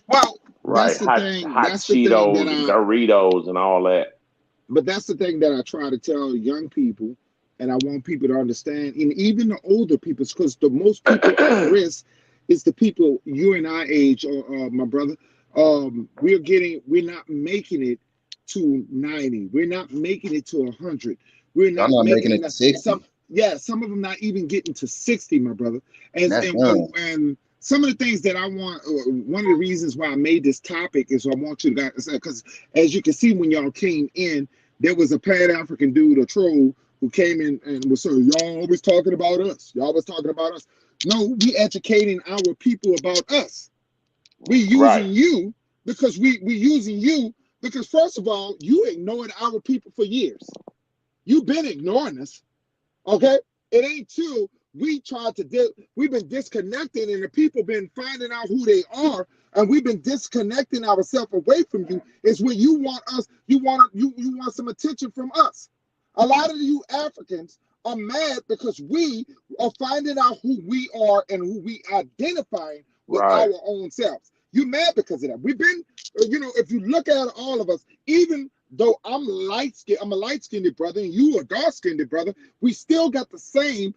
Well, Right. Hot That's the thing that Cheetos and Doritos and all that. but that's the thing that I try to tell young people, and I want people to understand, and even the older people, because the most people at risk is the people you and I age, or my brother. We're not making it to 90. We're not making it to 100. We're Y'all not not making making it to it. 60. Yeah, some of them not even getting to 60, my brother. And And that's young. some of the things that I want, one of the reasons why I made this topic is I want you to guys, because as you can see when y'all came in, there was a Pan African dude, a troll, who came in and was saying, y'all always talking about us. Y'all always talking about us. No, we educating our people about us. We Right, using you because we using you because first of all, you ignored our people for years. You've been ignoring us. Okay? It ain't true. We've been disconnected and the people been finding out who they are and we've been disconnecting ourselves away from you. Is when you want us, you want some attention from us. A lot of you Africans are mad because we are finding out who we are and who we identifying with right. our own selves. You mad because of that. We've been, if you look at all of us, even though I'm a light skinned brother, and you a dark skinned brother, we still got the same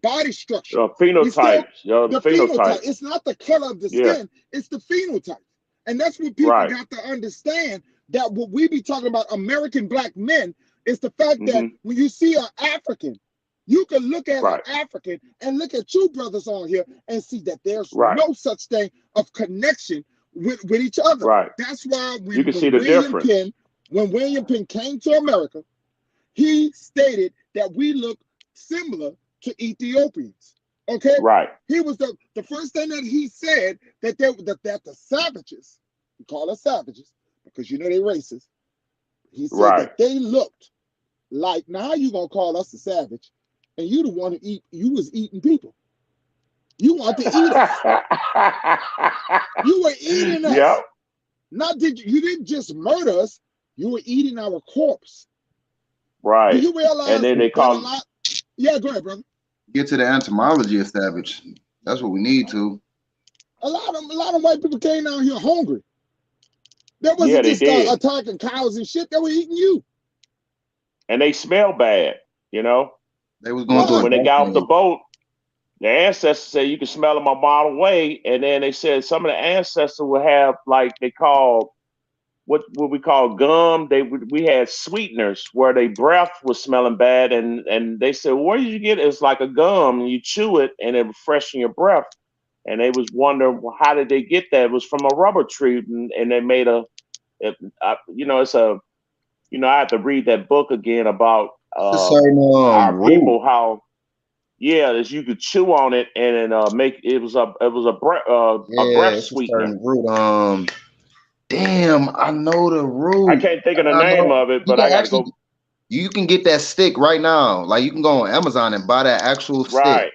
body structure. We still Phenotypes. the phenotype. Phenotypes. It's not the color of the Yeah. skin, it's the phenotype. And that's what people Right. got to understand that what we be talking about American black men is the fact that Hmm. when you see an African, you can look at an Right. African and look at you brothers on here and see that there's Right. no such thing of connection with each other. Right. That's why You can see the difference. When William Penn came to America, he stated that we look similar to Ethiopians. Okay, Right. he was the first thing that he said that the savages, we call us savages because they racist. He said Right. that they looked like, now how you gonna call us a savage, and you the one who eat, you was eating people. You want to eat us. You were eating Yep. us. Not did you didn't just murder us, you were eating our corpse. Do Right. you And realize then they that a call lot? Yeah, go ahead, brother. Get to the entomology of savage. That's what we need to. A lot of white people came down here hungry. They yeah, wasn't they just did. attacking cows and shit. They were eating you. And they smell bad, you know. They was going through Why? a When they dark got off the age. boat, the ancestors said you could smell them a mile away. And then they said some of the ancestors would have like they call what we call gum. We had sweeteners where their breath was smelling bad, and they said, "Where did you get it?" It's like a gum, and you chew it, and it freshen your breath. And they was wondering, well, how did they get that? It was from a rubber tree, and they made it's a, I have to read that book again about It's a certain our root. people, how yeah, as you could chew on it and then make a Yeah, breath it's a sweetener. certain root. Damn, I know the I root. can't think of the I name know of it, you but I can got to actually go. you can get that stick right now. Like you can go on Amazon and buy that actual stick Right,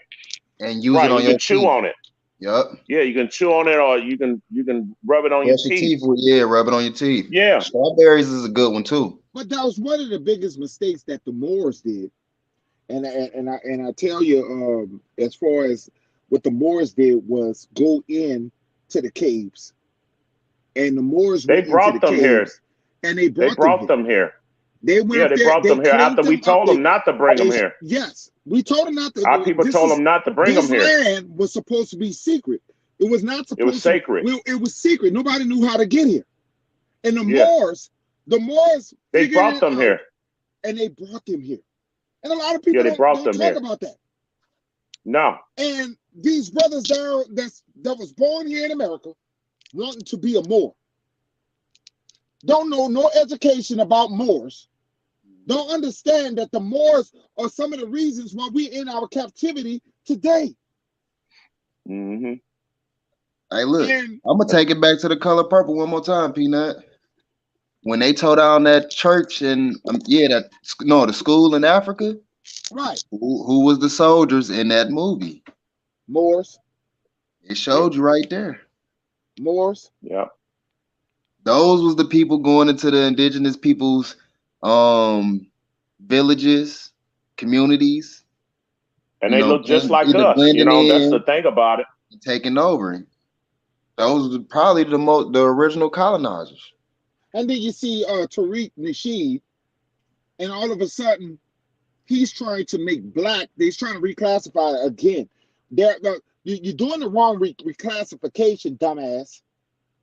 and use it right. on You your can chew teeth. on it. Yep. Yeah, you can chew on it, or you can rub it on your Brush your teeth. teeth with, yeah, rub it on your teeth. Yeah, Strawberries is a good one too. But that was one of the biggest mistakes that the Moors did. And I tell you, as far as what the Moors did was go in to the caves, and the Moors they went into the brought them here. caves, and they They brought them brought here. them here. They went Yeah, up they there, brought they them here cleaned after we them up. told them not to bring them here. Yes, we told them not Our to. people told them not to bring them This here. land was supposed to be secret. It was not It was supposed to. sacred. It was secret. Nobody knew how to get here. And Yeah, The Moors they figured brought it them out, here. and they brought them here. And a lot of Yeah, people they brought don't them talk here. about that. No, And these brothers that was born here in America, wanting to be a Moor, don't know no education about Moors, don't understand that the Moors are some of the reasons why we in our captivity today. hmm Hey, look, And I'm gonna take it back to the color purple one more time, Peanut. When they tore down that church and the school in Africa, right, who was the soldiers in that movie? Moors, It yeah, showed you right there. Moors, yeah. Those was the people going into the indigenous people's um villages, communities, And they look just like either us. blending That's the in thing about it. and taking over. Those were probably the original colonizers. and then you see Tariq Nasheed, and all of a sudden he's trying to make black. He's trying to reclassify it again. You're doing the wrong reclassification, dumbass.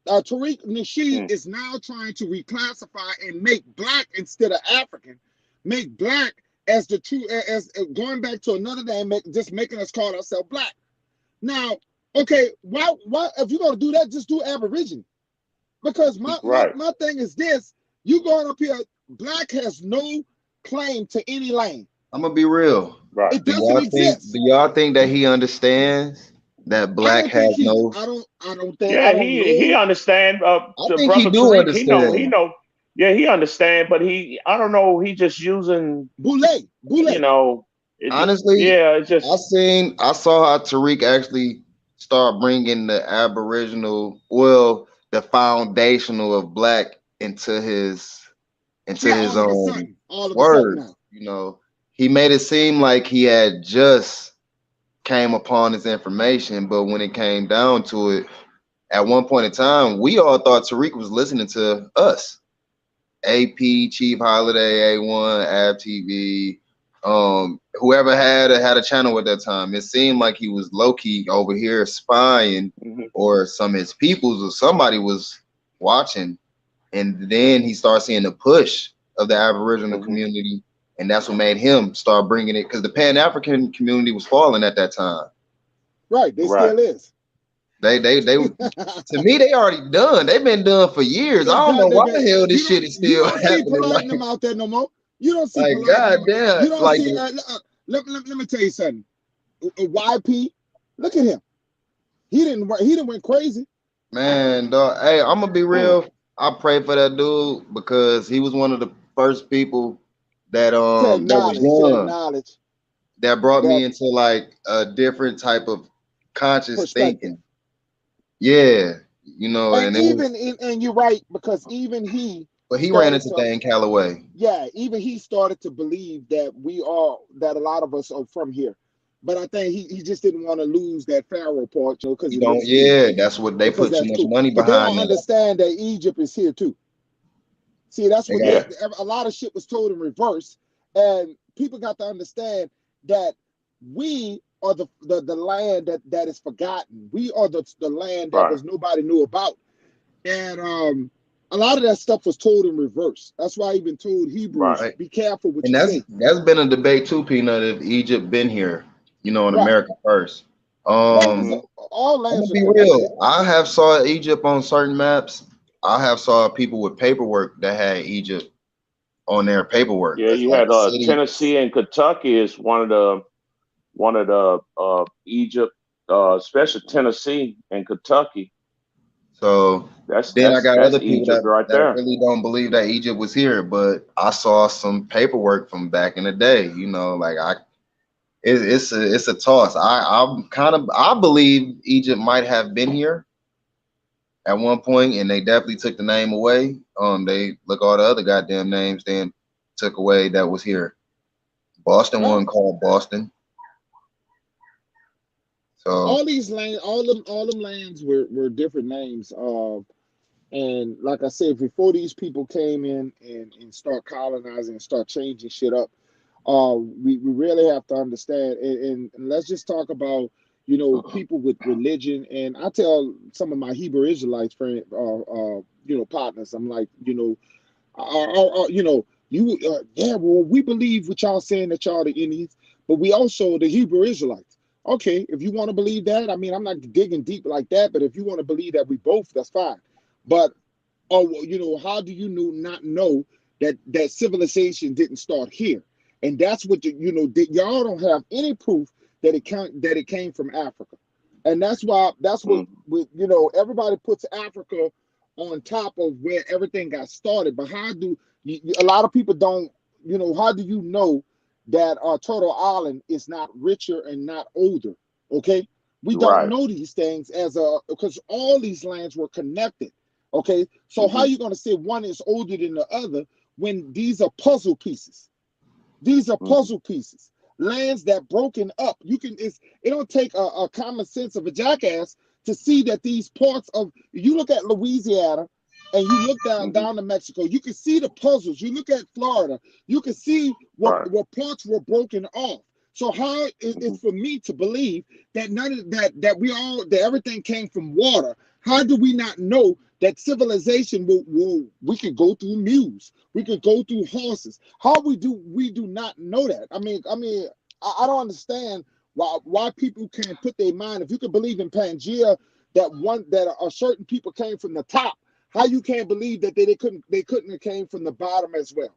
Tariq Nasheed Mm. is now trying to reclassify and make black instead of African, make black as the true as going back to another name, just making us call ourselves black. Now, okay, why if you're gonna do that, just do Aborigine. Because Right, my thing is this: you going up here, black has no claim to any land. I'm gonna be real. right. It doesn't Do exist. y'all think that he understands that I black don't think has he. no? Yeah, I don't he know. understand. I The think he brother do Tariq, he know, understand. Yeah, he understand, but I don't know. He just using, Boule, you boule. know, Honestly, yeah, it's just I saw how Tariq actually start bringing the Aboriginal, well, the foundational of black into Yeah, his all of a sudden words. now. He made it seem like he had just came upon this information, but when it came down to it, at one point in time, we all thought Tariq was listening to us. AP, Chief Holiday, A1, Ab TV, whoever had a channel at that time. It seemed like he was low key over here spying, mhm, or some of his peoples or somebody was watching, and then he started seeing the push of the Aboriginal mhm. community, and that's what made him start bringing it because the Pan African community was falling at that time. Right, they Right. still is. They to me they already done. They've been done for years. I They don't know done. why the hell this shit is You still don't see happening. polite them out there no more. You don't see Like polite them. goddamn, You don't like see. Let me tell you something. YP, look at him. He didn't went crazy. man, dog. Hey, I'm gonna be Mm. real. I pray for that dude because he was one of the first people that was To young acknowledge that brought that me into like a different type of conscious perspective. thinking. Yeah, And and it was, and you're right, because even he but he ran started into to, Dan Calloway. yeah, even he started to believe that a lot of us are from here. But I think he just didn't want to lose that Pharaoh part, because You it don't, looks cool. yeah, that's what they Because put too that's much cool. money But they behind don't that. understand that Egypt is here too. See, that's They what got Yeah, a lot of shit was told in reverse, and people got to understand that we are the land that is forgotten. We are the land that right. was nobody knew about, and A lot of that stuff was told in reverse. That's why I even told Right. Hebrews, Right. be careful what And you say. that's been a debate too, Peanut, if Egypt been here, in Right, America first. right, because Hmm. all I'm lands gonna are be connected. real. I have saw Egypt on certain maps. I have saw people with paperwork that had Egypt on their paperwork. Yeah, That's you like had a city. Tennessee and Kentucky is one of the Egypt, especially Tennessee and Kentucky. So That's then I that's got that's other people Egypt right that there. really don't believe that Egypt was here, but I saw some paperwork from back in the day. Like it's a toss. I believe Egypt might have been here at one point, and they definitely took the name away. They look all the other goddamn names then took away that was here. Boston Right. wasn't called Boston, so All these land, all them lands were different names. And like I said, before these people came in and start colonizing and start changing shit up, we really have to understand. And let's just talk about, people with religion. And I tell some of my Hebrew Israelites friend, partners, I'm like, yeah, well, we believe what y'all saying that y'all the Indians, but we also the Hebrew Israelites. Okay, if you want to believe that, I mean, I'm not digging deep like that, but if you want to believe that we both, that's fine. But how do you not know that civilization didn't start here? And that's what y'all don't have any proof that it came from Africa, and that's what Hmm. everybody puts Africa on top of where everything got started. But how do a lot of people don't how do you know that Turtle Island is not richer and not older? Okay, we don't Right. know these things because all these lands were connected. Okay, so how Hmm. are you going to say one is older than the other when these are puzzle pieces? These are Hmm. puzzle pieces. Lands that broken up. It don't take a common sense of a jackass to see that these parts of you look at Louisiana and you look Hmm. down to Mexico, you can see the puzzles. You look at Florida, you can see Right. what parts were broken off. So how is Hmm. it for me to believe that none of that everything came from water? How do we not know that civilization we could go through mules, we could go through horses? How we do not know that? I don't understand why people can't put their mind. If you can believe in Pangea, that a certain people came from the top, how you can't believe that they couldn't have came from the bottom as well?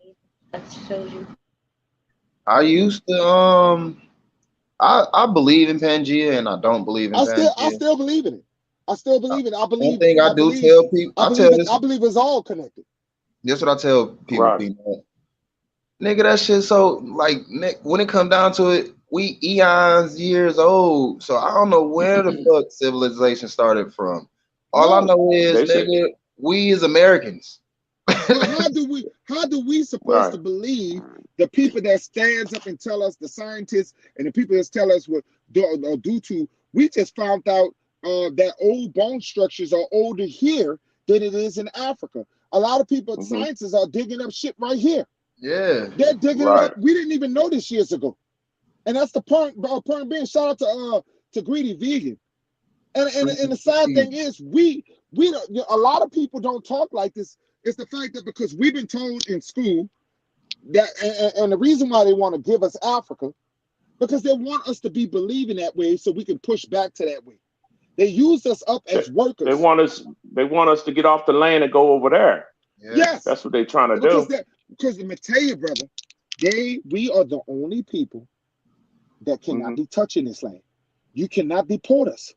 I used to I believe in Pangea and I don't believe in I Pangea. still believe in it. I still believe it. One thing I do tell people, I tell this I believe it's all connected. this what I tell people, Right. people. Nigga, that shit so like when it come down to it, we eons years old. So I don't know where the fuck civilization started from. All I No. know is, They say nigga, we as Americans. But how do we supposed right. to believe the people that stands up and tell us, the scientists and the people that tell us what due to we just found out that old bone structures are older here than it is in Africa. A lot of people, Hmm. scientists, are digging up shit right here. Yeah. They're digging it Right. up. We didn't even know this years ago, and that's the point. Point being, shout out to Greedy Vegan. And the sad thing is, we don't, a lot of people don't talk like this. It's the fact that because we've been told in school that, and the reason why they want to give us Africa, because they want us to be believing that way so we can push back to that way. They use us up They, as they workers. want us. They want us to get off the land and go over there. Yeah. Yes, That's what they're trying to because do. let me tell you, brother, we are the only people that cannot Hmm. be touching this land. You cannot deport us.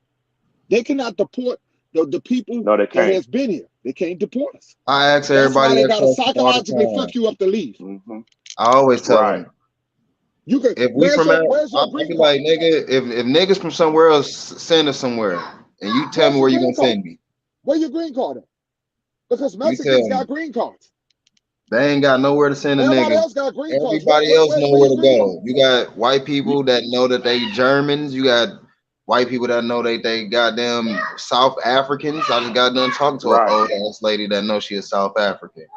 They cannot deport the people No, they that can't. has been here. They can't deport us. I ask That's why everybody they that gotta question all the psychologically time. fuck you up to leave. Hmm. I always tell Right. them, You could if we where's from your out, where's your I green be card? like, nigga, if niggas from somewhere else send us somewhere, and you tell me Where's your where you green gonna card? send me, Where your green card at? Because you tell Mexicans got me. green cards. They ain't got nowhere to send a Everybody nigga. else got green cards. Where, Everybody where, else where, know where where your to green card? go. You got white You, people that know that they Germans. You got white people that know they goddamn South Africans. I just got done talking to an Right. old ass lady that knows she is South African.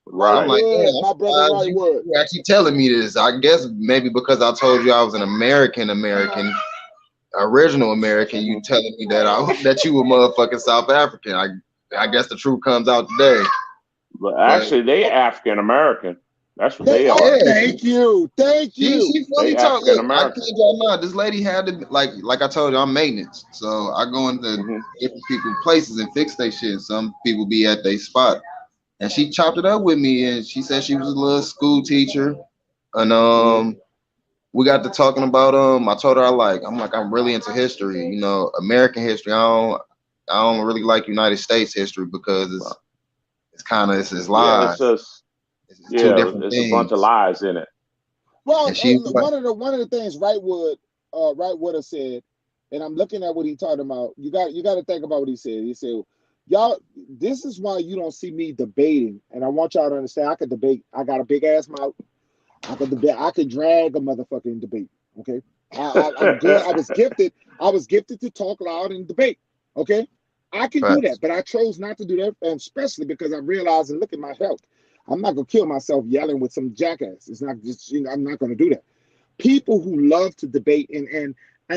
right I'm Right. like, damn, wood, I'm my brother, surprised right wood. you actually telling me this. I guess maybe because I told you I was an American, original American, you Hmm. telling me that that you were motherfucking South African. I guess the truth comes out today. But But actually, they African American. That's what They they are. are. yeah, Thank you. Thank she you. fully They talked. African Look, I kid American. y'all not. This lady had to like I told you, I'm maintenance, so I go into Hmm. different people's places and fix their shit. Some people be at their spot, and she chopped it up with me, and she said she was a little school teacher, and Hmm. we got to talking about I told her I'm really into history, American history. I don't really like United States history because it's kind of it's Yeah, lies. it's just It's two yeah, different it's a bunch of things. lies in it. Well, And she was like, one of the things Wright would have said, and I'm looking at what he talking about. You got to think about what he said. He said, "Y'all, this is why you don't see me debating." And I want y'all to understand, I could debate. I got a big ass mouth. I could debate. I could drag a motherfucking debate. Okay, I'm good. I was gifted. I was gifted to talk loud and debate. Okay, I can do that, facts. but I chose not to do that, and especially because I realized and look at my health. I'm not gonna kill myself yelling with some jackass. It's not just I'm not gonna do that. People who love to debate and I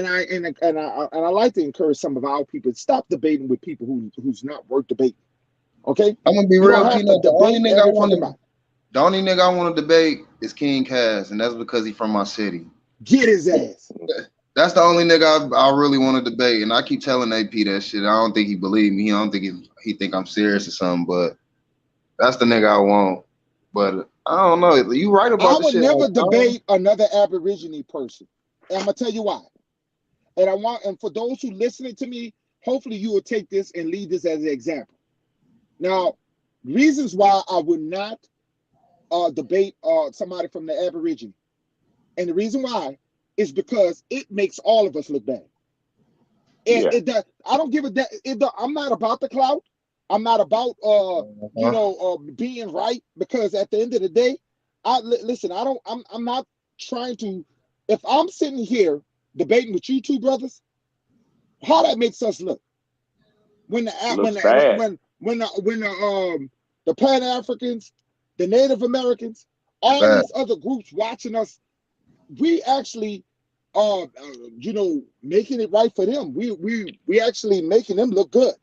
like to encourage some of our people to stop debating with people who's not worth debating. Okay, I'm gonna be you don't real, have to Peanut. debate every fucking matter. The only nigga I want to debate is King Cass, and that's because he's from my city. Get his ass. That's the only nigga I really want to debate, and I keep telling AP that shit. I don't think he believe me. I don't think he think I'm serious or something. But that's the nigga I want. But I don't know. You right I about the would shit. never I don't. debate another Aborigine person. And I'm gonna tell you why. And for those who listening to me, hopefully you will take this and leave this as an example. Now, reasons why I would not debate somebody from the Aborigine, and the reason why is because it makes all of us look bad. Yeah. It does. I don't give a damn. I'm not about the clout. I'm not about Uh-huh. being right because at the end of the day, listen. I don't. I'm not trying to. If I'm sitting here debating with you two brothers, how that makes us look when the Looks bad. the Pan Africans, the Native Americans, all Fact. these other groups watching us, we actually making it right for them. We actually making them look good.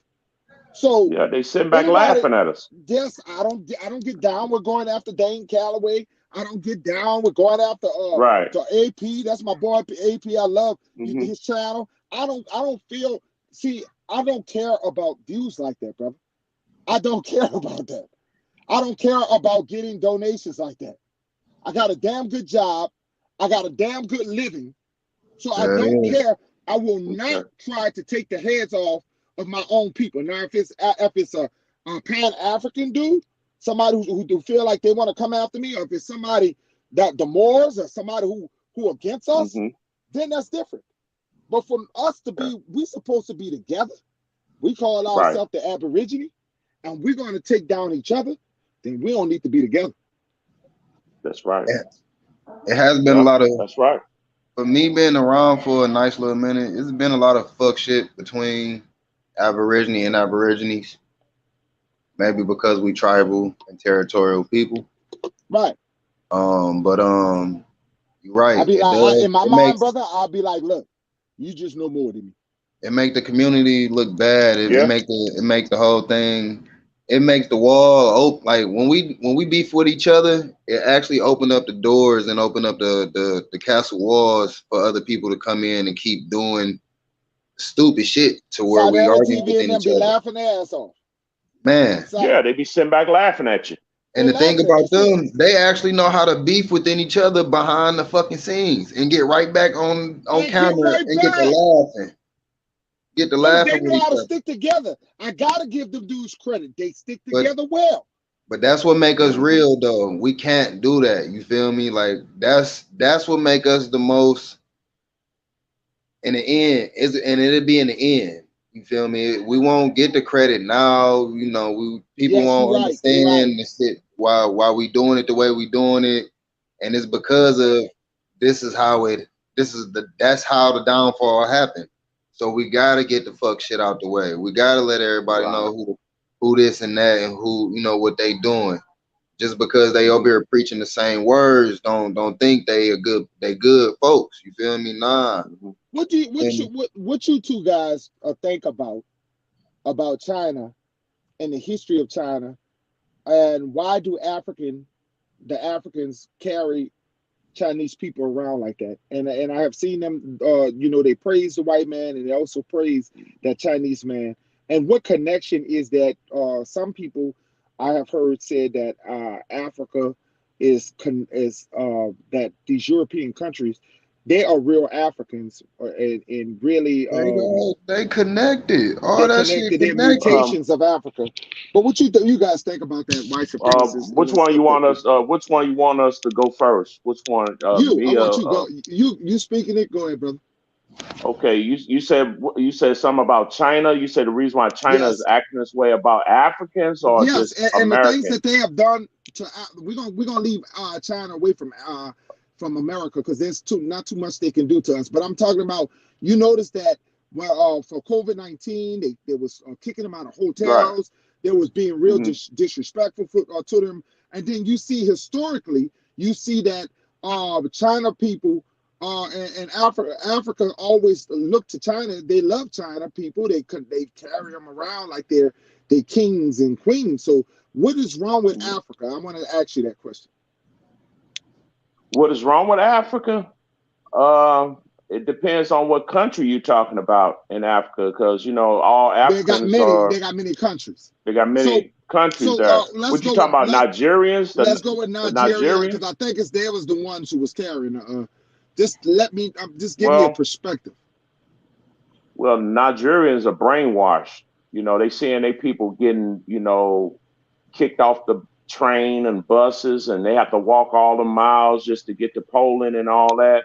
So Yeah, they sitting back anybody, laughing at us. yes, I don't get down with going after Dane Calloway. I don't get down with going after Right. to AP. That's my boy AP. I love Hmm. his channel. I don't feel see, I don't care about views like that, brother. I don't care about that. I don't care about getting donations like that. I got a damn good job. I got a damn good living. So I Yeah, don't yeah. care. I will not Okay. try to take the heads off of my own people. Now, if it's a Pan African dude, somebody who feel like they want to come after me, or if it's somebody that the Moors or somebody who against us, Hmm. then that's different. But for us to Okay. be, we supposed to be together. We call Right. ourselves the Aborigine, and we're going to take down each other. Then we don't need to be together. That's right. It has been a Yep. lot of That's right. for me being around for a nice little minute. It's been a lot of fuck shit between Aborigine and Aborigines. Maybe because we tribal and territorial people. Right. But you're right. I'll be It like, does. in my It mind, makes brother, I'll be like, look, you just know more than me. it make the community look bad. Yeah. It make the whole thing. It makes the wall open. Like when we beef with each other, it actually opened up the doors and opened up the castle walls for other people to come in and keep doing stupid shit to where we Sinetta argue TV and within them each be other. laughing their ass off. Man. So Yeah, they be sitting back laughing at you. they And the thing laughing at you. about See, them, they actually know how to beef within each other behind the fucking scenes and get right back on and get camera right and get to back. laughing. Get to They laughing with know each how to other. stick together. I gotta give them dudes credit. They stick But together well. that's what make us Hmm. real though. We can't do that. You feel me? Like that's what make us the most in the end is and it'll be in the end. You feel me? We won't get the credit now. We people Yes, you're won't right. You're right. understand the shit why we doing it the way we doing it, and it's because of this is how it. This is that's how the downfall happened. So we gotta get the fuck shit out the way. We gotta let everybody Right. know who this and that and who what they doing. Just because they over Hmm. here preaching the same words, don't think they good folks. You feel me? Nah. Hmm. What do you And what you two guys think about China and the history of China And why do the Africans carry Chinese people around like that? And I have seen them, they praise the white man and they also praise that Chinese man. And what connection is that? Some people I have heard said that Africa is that these European countries, they are real Africans, and really They connected. All they that shit connected. They're connected. mutations of Africa. But what you guys think about that white supremacist which one you stuff that want us? Which one you want us to go first? Which one? I Me? want you to go. You speaking it? Go ahead, brother. Okay. You said something about China. You said the reason why China is Yes, acting this way about Africans or yes, just and the things Americans? that they have done to we're gonna leave China away from America because there's not too much they can do to us. But I'm talking about, you notice that, well, for COVID-19, they was kicking them out of Right. hotels. They was being real Hmm. disrespectful to them. And then you see historically, you see that China people and Africa always look to China. They love China people. They carry them around like they're kings and queens. So what is wrong with Africa? I want to ask you that question. What is wrong with Africa? Uh, it depends on what country you're talking about in Africa, because all They got Africans many. are. They got many countries. They got So many countries so there. let's What you go talking with about? Nigerians? let's go with The Nigeria because I Nigerians? think they was the ones who was carrying. Just let me just give me a Well, perspective. Nigerians are brainwashed. They seeing they people getting kicked off the train and buses, and they have to walk all the miles just to get to Poland and all that.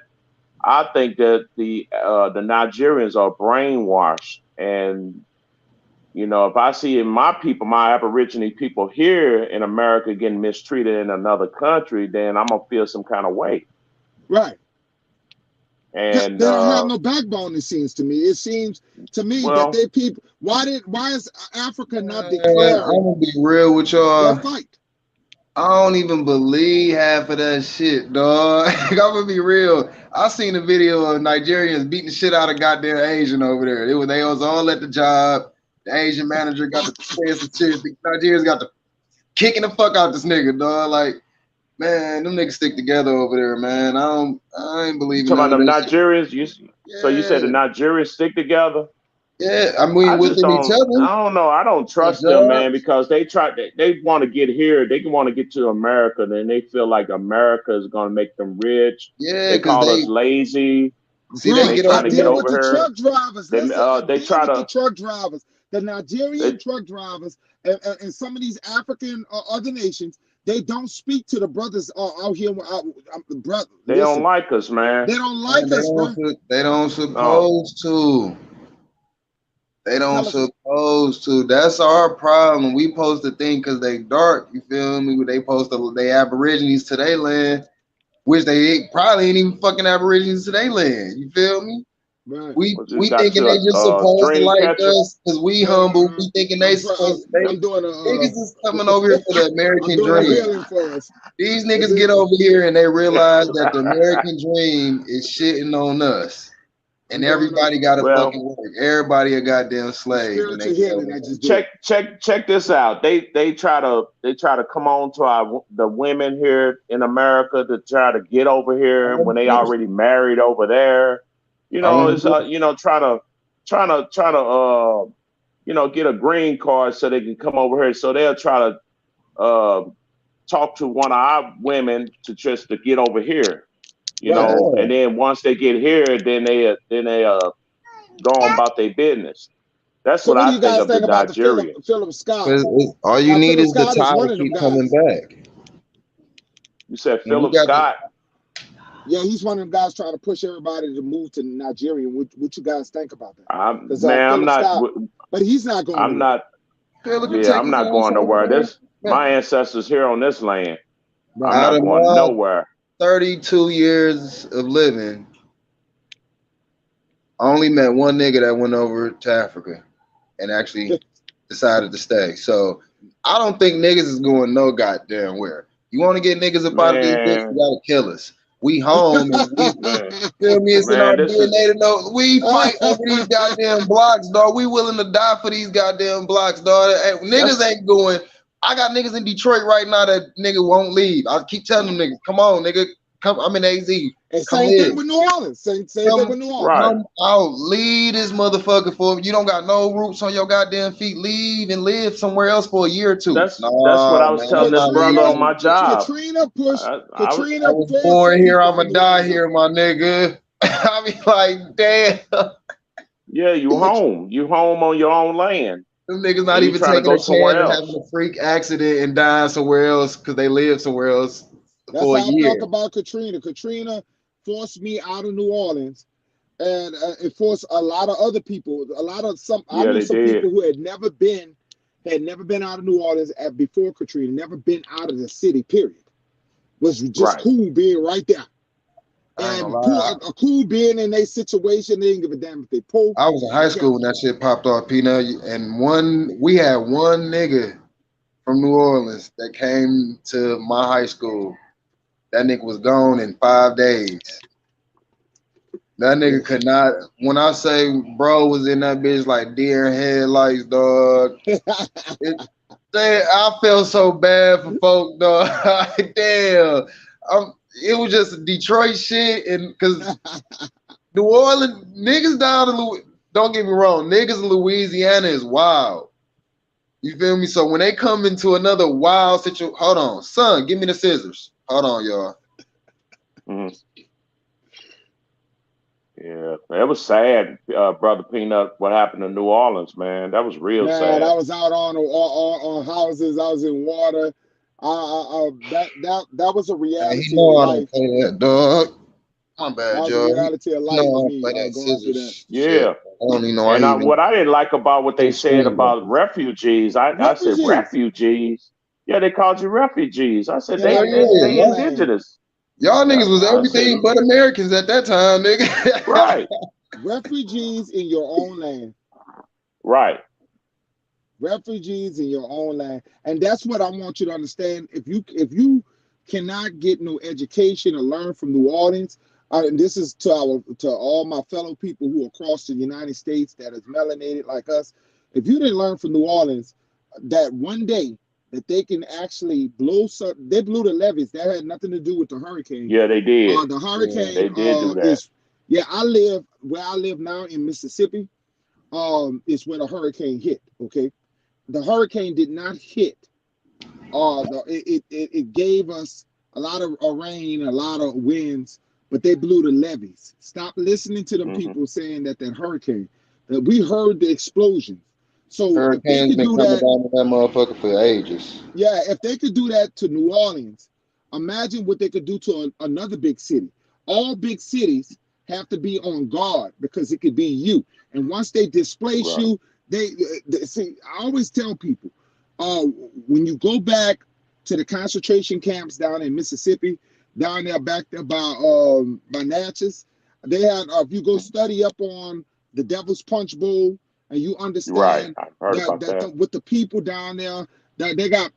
I think that the Nigerians are brainwashed, and if I see my people, my Aborigine people here in America getting mistreated in another country, then I'm gonna feel some kind of way. Right. And They don't have no backbone. It seems to me. It seems to me that well, they people. Why is Africa not Man, I'm declaring gonna be real with their y'all. fight? I don't even believe half of that shit, dog. I'm gonna be real. I seen a video of Nigerians beating the shit out of goddamn Asian over there. They was all at the job. The Asian manager got the saying some shit. The Nigerians got the kicking the fuck out this nigga, dog. Like, man, them niggas stick together over there, man. I ain't you believing talking none of about them that shit. Nigerians? So you said the Yeah, Nigerians stick together? yeah. I I mean, just within each don't. other, I don't know. I don't the trust them, man, jobs. because they want to get here. They want to get to America. Then they feel like America is going to make them rich. Yeah, They because call they us lazy see when they Bro, they get trying I over to get deal here. with over the here. truck drivers. Listen, I They deal try with the to. truck drivers, the Nigerian They, truck drivers, and some of these African other nations. They don't speak to the brothers out here. Brother, they don't listen, like us, man. they don't Man, like us, bro. they don't No. supposed to. They don't Tell us, supposed to. That's our problem. We supposed to think because they dark, you feel me? They supposed to they aborigines to their land, which they probably ain't even fucking aborigines to their land. You feel me? right? We What, you we got thinking your they just supposed to dream like catcher? us because we No, humble. We thinking they supposed to they I'm doing niggas is coming over here for the I'm American doing a dream. healing for us. These That's niggas it. get over here and they realize that the American dream is shitting on us. And I'm doing everybody got to Well, fucking work. Everybody a goddamn a slave when they spiritual get healing. over I here. just did. check this out. They try to come on to the women here in America to try to get over here when they already married over there. It's trying to get a green card so they can come over here. So they'll try to talk to one of our women to get over here. Right. And then once they get here, then they go on about their business. That's So what what do I you think guys of the think about the Nigerians. Philip Scott? 'Cause all you need Philip is the Scott is tide one to of them keep coming guys. back. You said And we Philip got the Scott. Yeah, he's one of them guys trying to push everybody to move to Nigeria. What you guys think about that? Because Man, Philip Scott, but he's not going I'm nowhere. not. Philip can Yeah, take I'm his not ass going over nowhere. there. Man, My ancestors here on this land. I'm Right. out not of going my nowhere. 32 years of living, I only met one nigga that went over to Africa and actually decided to stay. So I don't think niggas is going no goddamn where. You want to get niggas up out of this bitch, you Man, gotta kill us. We home and we man, feel me. It's in our man. This is DNA to know we fight over these goddamn blocks, dog. We willing to die for these goddamn blocks, dog. Hey, niggas that's ain't going. I got niggas in Detroit right now that nigga won't leave. I keep telling them niggas, come on, nigga, come. I'm in AZ. And Come same live. thing with New Orleans. Same thing with New Orleans. Right. Come out, leave this motherfucker for you don't got no roots on your goddamn feet. Leave and live somewhere else for a year or two. That's what I Nah, was man, telling I'm this not brother leaving. on my job. Katrina pushed. I was I Katrina was forced the born here. people I'ma from New die Orleans out. here, my nigga. I be like, damn, yeah, you home. You home on your own land. them niggas not And you even trying to taking go a chance somewhere of else. having a freak accident and dying somewhere else because they live somewhere else That's for a how I felt year. about Katrina. Katrina forced me out of New Orleans, and it forced a lot of other people. I Yeah, knew they some did. people who had never been out of New Orleans before Katrina, never been out of the city. Period. Was just Right. cool being right there, I ain't gonna and lie. cool being in their situation. They didn't give a damn if they poor. I was in high school when that shit popped off, Peanut, and we had one nigga from New Orleans that came to my high school. That nigga was gone in 5 days. That nigga could not. When I say bro was in that bitch like deer in headlights, dog. I felt so bad for folk, dog. Damn. It was just Detroit shit, and because New Orleans niggas down in don't get me wrong, niggas in Louisiana is wild. You feel me? So when they come into another wild situation, hold on, son, give me the scissors. Hold on, y'all. Mm-hmm. Yeah, it was sad, brother Peanut. What happened in New Orleans, man? That was real Man, sad. I was out on houses. I was in water. That was a Hey, he reality of know I don't life. play that, dog. My That bad, was a Joe. reality of You life know I for don't me play that going through that. scissors shit. Yeah, I don't even know why and he even what I didn't like about what they did said school like about this. refugees, I said Refugees. refugees. Yeah, they called you refugees. I said Get Hell out my they yeah, homeland. indigenous. y'all niggas was I said everything but Americans at that time, nigga. right, Refugees in your own land. right, Refugees in your own land. And that's what I want you to understand. If you cannot get no education or learn from New Orleans, and this is to all my fellow people who are across the United States that is melanated like us. If you didn't learn from New Orleans that one day that they can actually they blew the levees. That had nothing to do with the hurricane. yeah, they did. The Yeah. hurricane They did do that. is yeah. I live where I live now in Mississippi. Is where the hurricane hit. Okay, the hurricane did not hit. It gave us a lot of rain, a lot of winds, but they blew the levees. Stop listening to them Hmm. people saying that hurricane. That we heard the explosions. So if they Hurricanes could been do coming that, down to that motherfucker for ages. yeah, if they could do that to New Orleans, imagine what they could do to another big city. All big cities have to be on guard because it could be you. And once they displace Right, you, they see. I always tell people, uh, when you go back to the concentration camps down in Mississippi, down there back there by Natchez, they had. If you go study up on the Devil's Punch Bowl, and you right. understand I heard that about that. with the people down there that they got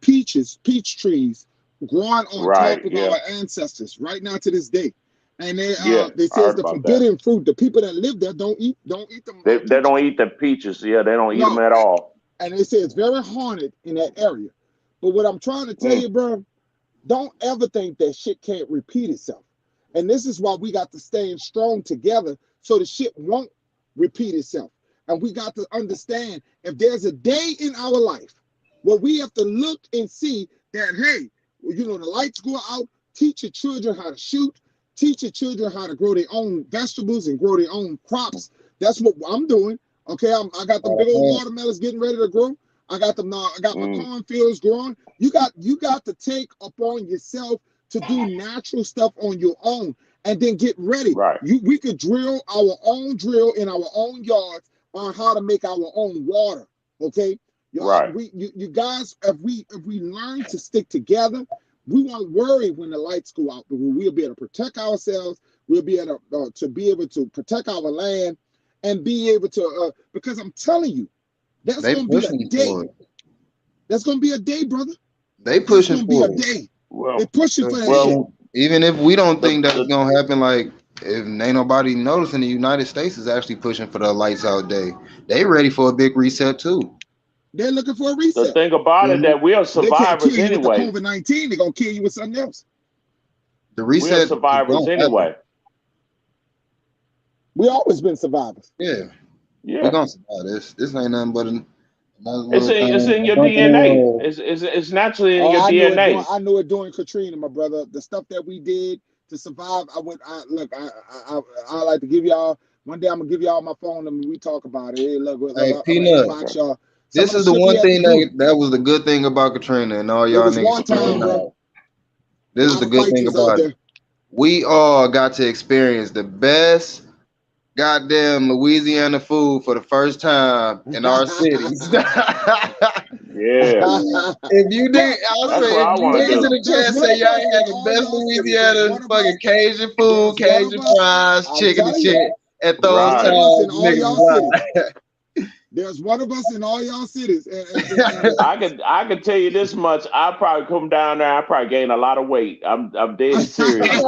peach trees growing on Right, top of yeah, our ancestors right now to this day. And yeah. they I say it's heard the about that. forbidden fruit. The people that live there don't eat them They don't peaches. eat the peaches. Yeah, they don't eat them No, at all. and they say it's very haunted in that area. But what I'm trying to tell Mm, you, bro, don't ever think that shit can't repeat itself. And this is why we got to stay strong together so the shit won't repeat itself. And we got to understand if there's a day in our life where we have to look and see that, hey, the lights go out, teach your children how to shoot, teach your children how to grow their own vegetables and grow their own crops. That's what I'm doing. Okay, I got them big old Uh-huh. watermelons getting ready to grow. I got them now. I got my mm, cornfields growing. You got to take upon yourself to do natural stuff on your own, and then get ready. right, We could drill our own drill in our own yards on how to make our own water. Okay, right, you guys, if we learn to stick together, we won't worry when the lights go out. But we'll be able to protect ourselves. We'll be able to protect our land and be able to. Because I'm telling you, that's They gonna be a pushing day. for it. That's gonna be a day, brother. They That's pushing gonna be a for it. day. They're well, pushing for 'Cause that shit. well, even if we don't the think that's the gonna happen, like if ain't nobody noticing, the United States is actually pushing for the lights out day. They ready for a big reset too. They're looking for a The reset. thing about it Mhm. that we are They can't kill survivors you with the anyway. COVID-19. They're gonna kill you with something else. The We are reset is survivors gonna happen. anyway. We always been survivors. Yeah, we Yeah. gonna survive this. This ain't nothing but another It's little in it's thing, in a your bump in the DNA. road. It's naturally in Oh, your I knew it doing. DNA. I knew it during Katrina, my brother. The stuff that we did to survive. I would. I look. I like to give y'all. One day I'm gonna give y'all my phone number. We talk about it. Hey, look, Hey, I'm gonna Peanut. inbox y'all some This of the is the shit we one had to thing do. that was the good thing about Katrina and all It y'all was niggas wartime, complaining bro. out. A This is lot the of good thing fighters out about it. there. We all got to experience the best goddamn Louisiana food for the first time in our cities. Yeah. If you Bro, did, I'll That's say what if I you want to niggas there's in do. the there's chat one say of y'all us ain't in had the all best y'all cities. There's Louisiana one of fucking us. Cajun food, There's one of Cajun us. fries, I'm chicken and telling you. shit at There's those one Right. of us in times, all niggas y'all cities. lie. There's one of us in all y'all cities, and I could tell you this much. I probably come down there. I probably gain a lot of weight. I'm dead serious.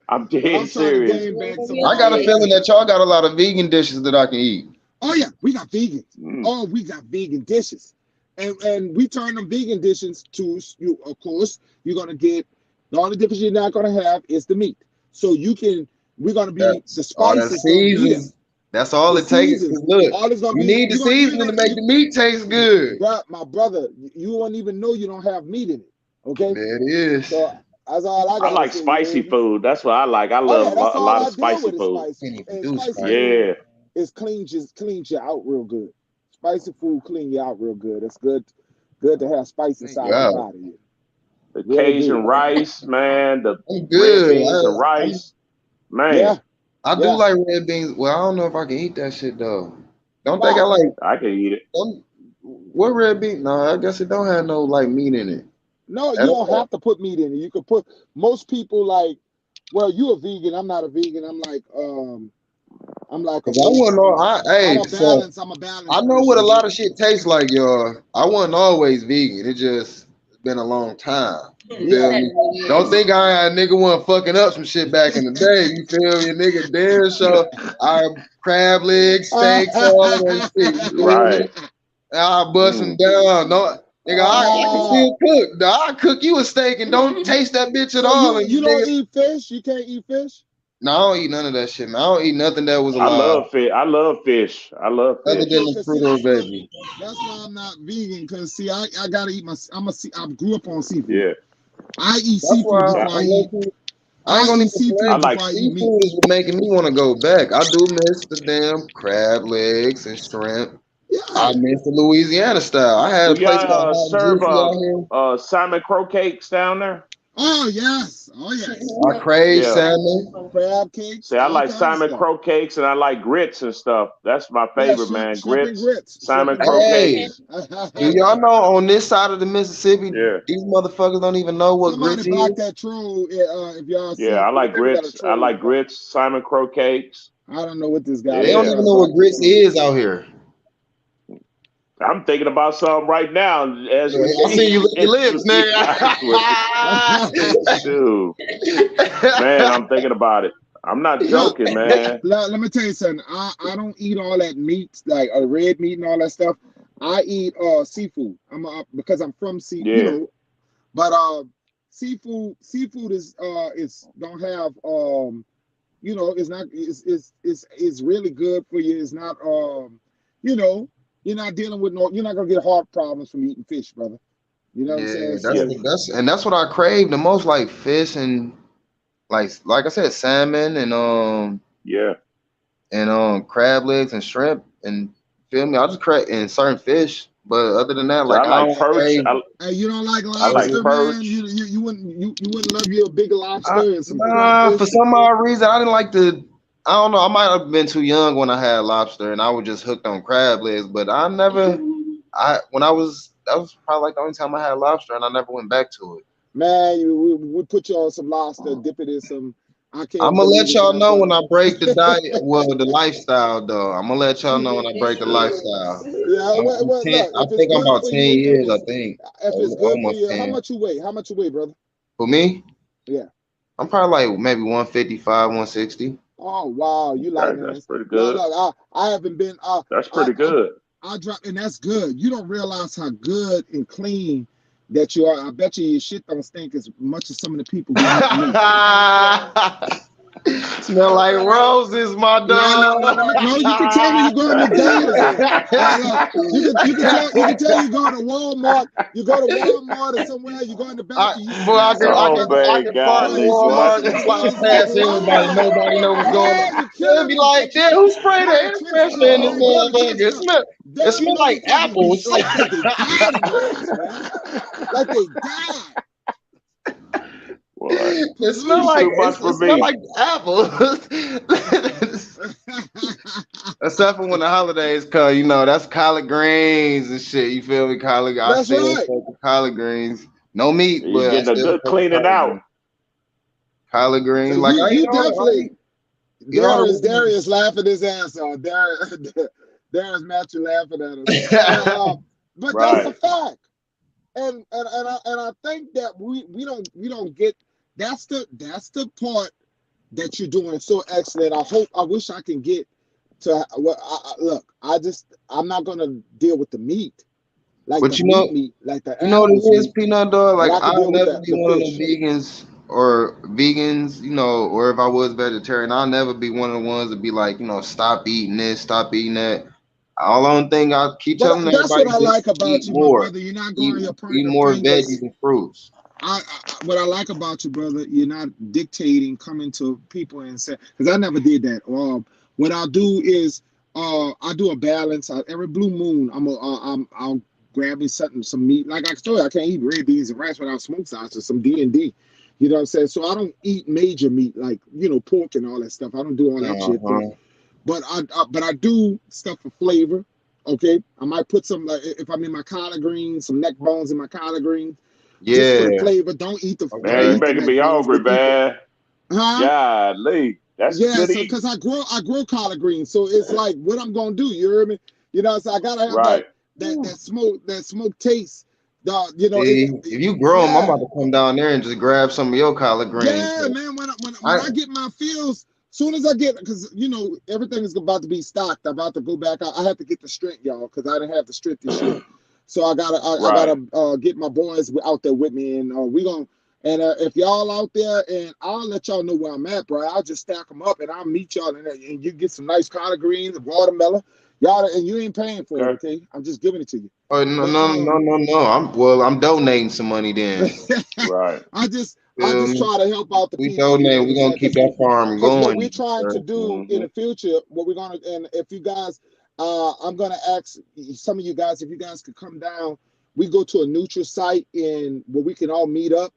I'm but dead I'm trying to serious. gain back some I got a weight. feeling that y'all got a lot of vegan dishes that I can eat. Oh yeah, we got vegans. Mm. Oh, we got vegan dishes, and we turn them vegan dishes to you. Of course, you're gonna get the only difference you're not gonna have is the meat. So you can. We're gonna be the That's all spice that is gonna be there. seasons. That's all The it takes. Cause seasons, look, all is gonna you be. need the You're gonna seasoning to make the meat taste good. bro, my brother. You won't even know you don't have meat in it. Okay, There it is. so that's all I I gotta like say. You spicy hear me? food. That's what I like. I Oh yeah, love that's a all lot I of deal spicy with is food. spicy. Can't even And do spicy spice. food Yeah. is cleans you out real good. Spicy food clean you out real good. It's good to have spice Thank you inside your out. body. The Really do. Cajun rice, man. The I'm red good. beans and rice, man. Yeah, I do yeah. like red beans. Well, I don't know if I can eat that shit though. Don't think I Why? like. I can eat it. What red bean? No, I guess it don't have no like meat in it No, you at don't all. have to put meat in it. You could put most people like, well, you a vegan. I'm not a vegan. I'm like a Cause I want to know. Hey, so I'm a I balanced know what a person. lot of shit tastes like, y'all. I wasn't always vegan. It just been a long time. You Yeah. feel me? Don't think a nigga wasn't fucking up some shit back in the day. You feel me? Nigga, damn sure I crab legs, steaks, all of that shit. You feel Right. me? I bust them Mm. down. No, nigga, I can Ah, still cook. I cook you a steak and don't taste that bitch at so all. And you you don't niggas, eat fish? You can't eat fish? no, I don't eat none of that shit, man. I don't eat nothing that was I alive love fish. I love fish. I love other than Yeah, fish. the cause see, Fruito baby. that's why I'm not vegan. Cause see, I gotta eat my. I grew up on seafood. Yeah. I eat That's seafood why Yeah. before I I'm eat. low. I ain't I gonna eat even I seafood play. like. before I eat meat. Seafood is making me want to go back. I do miss the damn crab legs and shrimp. I Yeah. miss the Louisiana style. I had Do a place called y'all Hot and serve Juicy out here. salmon croquettes down there? Oh yes. Oh yes. I crave Yeah. salmon. Crab cakes, See, I all like kind of salmon stuff. croquettes and I like grits and stuff. That's my Yeah, favorite, man. shrimp and Grits, grits. Shrimp salmon and grits. Hey, croquettes. do y'all know on this side of the Mississippi, Yeah. these motherfuckers don't even know what Somebody grits block is? that troll. If y'all Yeah. see, I like we got a grits. I troll. like grits, salmon croquettes. I don't know what this guy. They Let me don't Yeah. try even to know block what this grits troll. is out here. I'm thinking about something right now as Yeah, we I see you speak. lick your lips, To be honest with you. Shoot. Man, nigga. I'm thinking about it. I'm not Look, joking, man. let me tell you something. I don't eat all that meat, like red meat and all that stuff. I eat seafood. Because I'm from Yeah. but seafood is don't have it's not it's really good for you. It's not you know you're not dealing with you're not gonna get heart problems from eating fish, brother. You know what I'm Yeah, saying? that's Yeah. So that's what I crave the most, like fish and like I said, salmon Yeah. and crab legs and shrimp and feel me. I just crave and certain fish, but other than that, So I like I like don't perch. crave. hey, you don't like I like lobster, man? perch. You wouldn't love you a big I, lobster and some nah, for crawfish. some odd reason, I didn't like the. I don't know. I might have been too young when I had lobster, and I was just hooked on crab legs. But I never. I when I was that was probably like the only time I had lobster, and I never went back to it. Man, we put you on some lobster, dip it in some. I I'm can't gonna believe let it's y'all not know when butter. I break the diet, well, the lifestyle though. I'm gonna let y'all know when I break the lifestyle. Yeah, I'm 10. look, I if it's think I'm good about for 10 you, years. I think if it's good for almost you, how 10. much you weigh? How much you weigh, brother? For me, Yeah. I'm probably like maybe 155, 160. Oh wow, you light Okay, that's hands. pretty Look, good. I haven't been That's I, pretty good. I drop, and that's good. You don't realize how good and clean that you are. I bet you your shit don't stink as much as some of the people who eat meat. Smell like roses, my No, no, dog. no, no. You can tell when you go to McDonald's. Look, you can tell you go to Walmart. You go to Walmart or somewhere. You go in the back and you Boy, smell I something. Oh can, Different. I man, can park in Boy, you golly, smell boy. Walmart some and fly McDonald's. You like, past everybody. wow, Nobody know what's going on. man, you They'll killing be them. like, damn, who sprayed the Boy, air Twix, freshener in this boy, the Twix motherfucker? stuff. It Them smell like motherfuckers be apples. like they died in the ass, man. Like they died. Boy, It smell you like too much it for smell me. like apples. Except for when the holidays come, you know, that's collard greens and shit. You feel me? Collard, I That's still right. fuck with collard greens. No meat, You but I getting a still good fuck with cleaning collard out. greens. Collard So greens, like you definitely I eat all Darius laughing his ass off. Darius Matthew laughing at us. But the but that's a Right. fact. And I think that we don't get that's the part that you're doing so excellent. I wish I can get to well look, I'm not gonna deal with the meat, like the But meat, like the you know what animals it is, meat, peanut dog. but Like I can I'll deal with never be the one of the fish. vegans or vegans, you know, or if I was vegetarian, I'll never be one of the ones to be like, you know, stop eating this, stop eating that. All on thing I keep But telling that's everybody, what I just like about eat you, my more, brother. You're not eat going here eat pointing the more fingers. veggies and fruits. What I like about you, brother, you're not dictating, coming to people and say, because I never did that. What I'll do is, I do a balance. Every blue moon, I'll grab me something, some meat. Like I told you, I can't eat red beans and rice without smoke sausage, some D&D. You know what I'm saying? So I don't eat major meat like pork and all that stuff. I don't do all that shit. Uh-huh. But I do stuff for flavor. Okay, I might put some like if I'm in my collard greens, some neck bones in my collard greens just for the Yeah. flavor. Don't eat the Man, you Okay. making neck me bones, hungry, but eat the man. huh? Golly. That's Yeah. good So eating. because I grow collard greens, so it's like what I'm gonna do. You hear me? So I gotta have that Right. that that smoke taste. See, if you grow them, I'm Yeah, about to come down there and just grab some of your collard greens. yeah, man. When I I get my feels, soon as I get, because everything is about to be stocked. I'm about to go back. I have to get the strength, y'all, because I didn't have the strength this year. So I Right. gotta get my boys out there with me, and we gonna. And if y'all out there, and I'll let y'all know where I'm at, bro. I'll just stack them up, and I'll meet y'all, and you get some nice collard greens, watermelon, y'all, and you ain't paying for it, Okay. okay? I'm just giving it to you. Oh no But no no no no! I'm donating some money then. Right. I Feel just me? try to help out the We people. You know donate. what I'm We gonna saying? keep that farm Because what going. we're trying to Sir. do in Mm-hmm. the future, what we're gonna, and if you guys, I'm gonna ask some of you guys if you guys could come down. We go to a neutral site in where we can all meet up,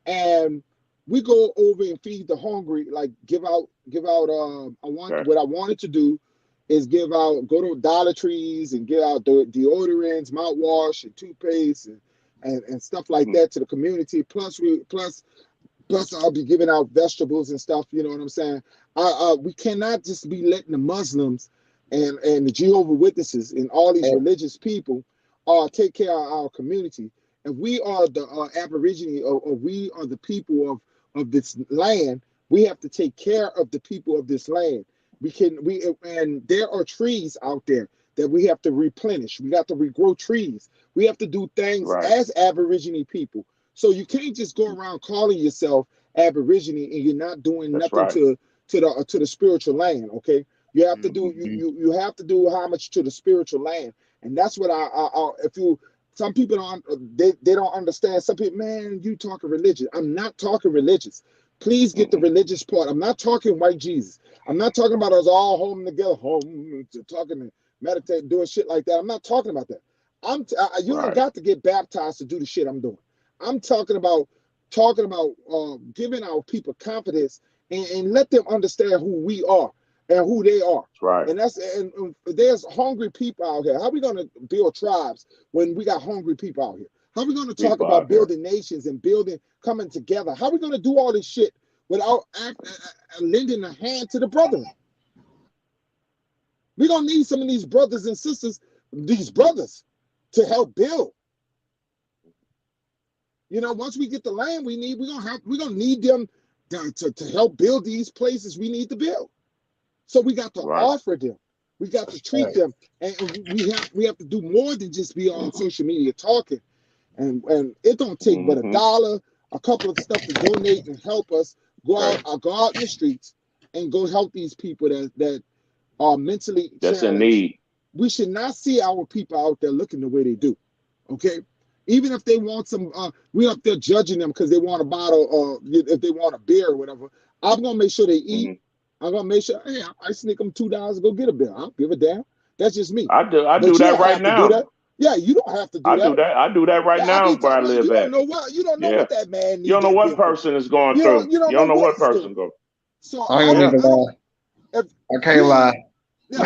and we go over and feed the hungry. Like give out. Okay. What I wanted to do is go to Dollar Trees and give out deodorants, mouthwash, and toothpaste, and stuff like Mm-hmm. that to the community. Plus, I'll be giving out vegetables and stuff. You know what I'm saying? We cannot just be letting the Muslims and the Jehovah Witnesses and all these Hey, religious people take care of our community. If we are the Aborigine, or we are the people of this land, we have to take care of the people of this land. And there are trees out there that we have to replenish. We got to regrow trees. We have to do things Right. as Aborigine people. So you can't just go around calling yourself Aborigine and you're not doing That's nothing right. to the spiritual land. Okay, you have to do Mm-hmm. you have to do homage to the spiritual land, and that's what if you some people they don't understand. Some people, man, you talking religion. I'm not talking religious. Please get the Mm-mm. religious part. I'm not talking white Jesus. I'm not talking about us all home together, talking and meditating, doing shit like that. I'm not talking about that. You don't Right. got to get baptized to do the shit I'm doing. I'm talking about giving our people confidence and let them understand who we are and who they are. That's right. And there's hungry people out here. How are we gonna build tribes when we got hungry people out here? How are we gonna talk People about out here. building nations and building coming together? How are we gonna do all this shit without lending a hand to the brethren? We're gonna need some of these brothers and sisters, these brothers, to help build. Once we get the land we're gonna need them to help build these places we need to build. So we got to Right. offer them. We got to treat them, and we have to do more than just be on social media talking. And it don't take but $1, a couple of stuff to donate and help us go out in the streets and go help these people that are mentally That's in challenged. need. We should not see our people out there looking the way they do. Okay, even if they want some, we up there judging them because they want a bottle or if they want a beer or whatever. I'm gonna make sure they eat. I'm gonna make sure. Hey, I sneak them $2 to go get a beer. I don't give a damn. That's just me. I do But you that don't right have to do now. that. Yeah, you don't have to do that. I do that right Yeah, I now be where I telling you, live at. you don't know Yeah. what that man You don't need know that what beer for. person is going You through. don't You don't know what what he's person doing. go. So I ain't gonna lie. if I can't lie. yeah,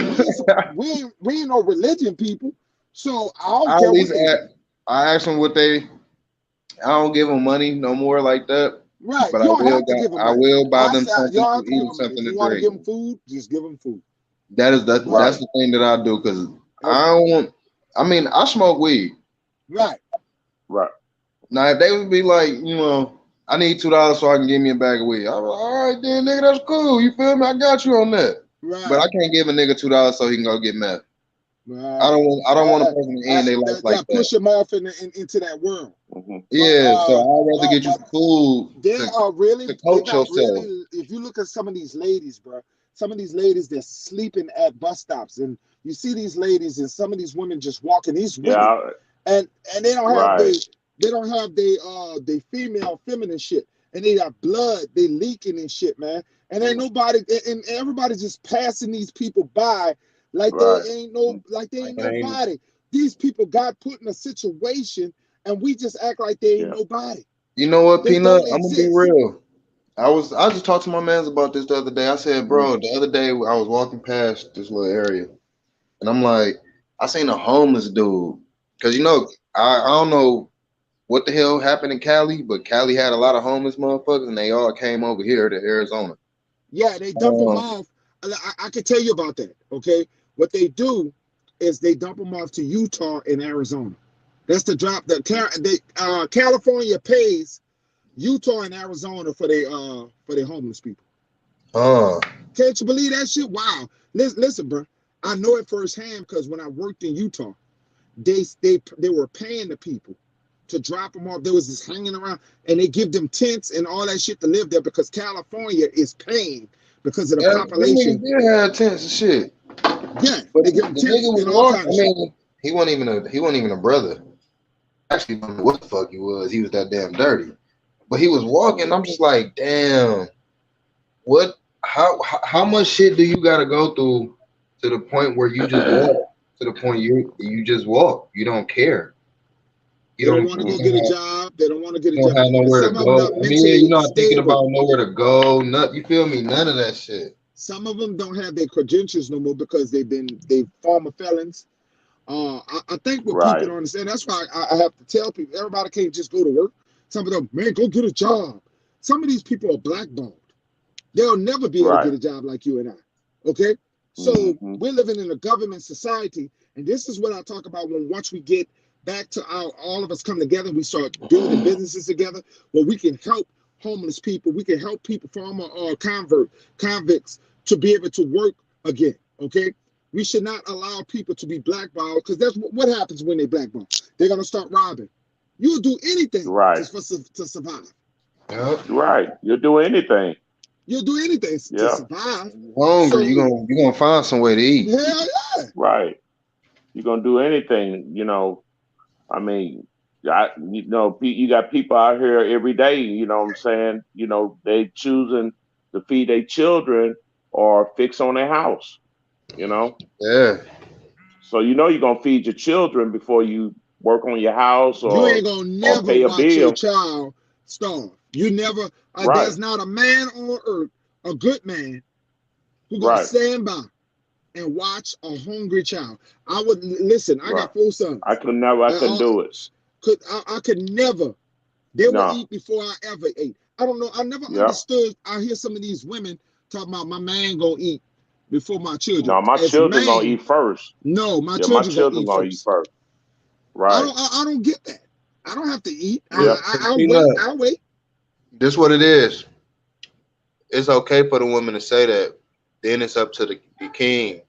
we ain't no religion people. So I don't I at care what least they do. I ask them what they. I don't give them money no more like that. Right, But you don't have to give them I money. will buy I them say you something don't to have to give eat and them money. If something you to want to give drink. them food, just give them food. That's Right. the thing that I do because Yep. I don't want. I mean, I smoke weed. Right. Right. Now, if they would be like, I need $2 so I can give me a bag of weed. I'm like, all right, then, nigga, that's cool. You feel me? I got you on that. But Right. I can't give a nigga $2 so he can go get meth. Right. I don't want a person to end their life like that. Push them off into that world. Yeah, so I'd rather get you food They to are really, they coach got yourself. really. If you look at some of these ladies, bro, some of these ladies they're sleeping at bus stops, and you see these ladies and some of these women just walking. These women, Yeah. and they don't have Right. they don't have they female feminine shit, and they got blood, they leaking and shit, man. And ain't nobody, and everybody's just passing these people by like Right. they ain't nobody. These people got put in a situation, and we just act like they ain't nobody. You know what, They Peanut? don't I'm gonna be exist. real. I just talked to my mans about this the other day. I said, bro, the other day I was walking past this little area, and I'm like, I seen a homeless dude. Cause I don't know what the hell happened in Cali, but Cali had a lot of homeless motherfuckers, and they all came over here to Arizona. Yeah, they dump them off. I can tell you about that. Okay, what they do is they dump them off to Utah and Arizona. That's the drop. California pays Utah and Arizona for their homeless people. Can't you believe that shit? Wow. Listen, bro. I know it firsthand because when I worked in Utah, they were paying the people to drop them off. There was this hanging around, and they give them tents and all that shit to live there because California is paying because of the population. Them niggas did have tents and shit. Yeah, But they give them the tents nigga was and all walking. kinds of I shit. mean, he wasn't even a brother. Actually, don't know what the fuck he was. He was that damn dirty. But he was walking. I'm just like, damn. What? How much shit do you gotta go through to the point where you just walk? To the point you just walk. You don't care. They don't want to go get a job. They don't want to get a You don't job. have nowhere to Some of them go. not I mean, yeah, mentally you're not thinking stable. about nowhere to go. None, you feel me? None of that shit. Some of them don't have their credentials no more because they former felons. I think what people don't understand. That's why I have to tell people everybody can't just go to work. Some of them, man, go get a job. Some of these people are blackballed. They'll never be able to get a job like you and I. Okay, so we're living in a government society, and this is what I talk about when once we get back to all of us come together, we start building businesses together where we can help homeless people, we can help people, former convicts, to be able to work again. Okay, we should not allow people to be blackballed because that's what happens when they blackball. They're gonna start robbing. You'll do anything just to survive. Yep. Right. You'll do anything. You'll do anything to survive. Hungry, you're gonna find some way to eat. Hell yeah. Right. You're gonna do anything. I mean, you got people out here every day. You know what I'm saying? They choosing to feed their children or fix on their house. Yeah. So you're gonna feed your children before you work on your house You or ain't gonna never pay a watch your bill. child starve. You never. Right. There's not a man on earth, a good man, who gonna Right. stand by and watch a hungry child. I would listen. I got 4 sons. I couldn't do it. I could never. They would eat before I ever ate. I don't know. I never understood. I hear some of these women talking about my man gonna eat before my children. No, my As children man, gonna eat first. no, my Yeah, my children children gonna gonna eat first. Right. I don't get that. I don't have to eat. Yeah. I'll wait. This what it is. It's okay for the women to say that. Then it's up to the king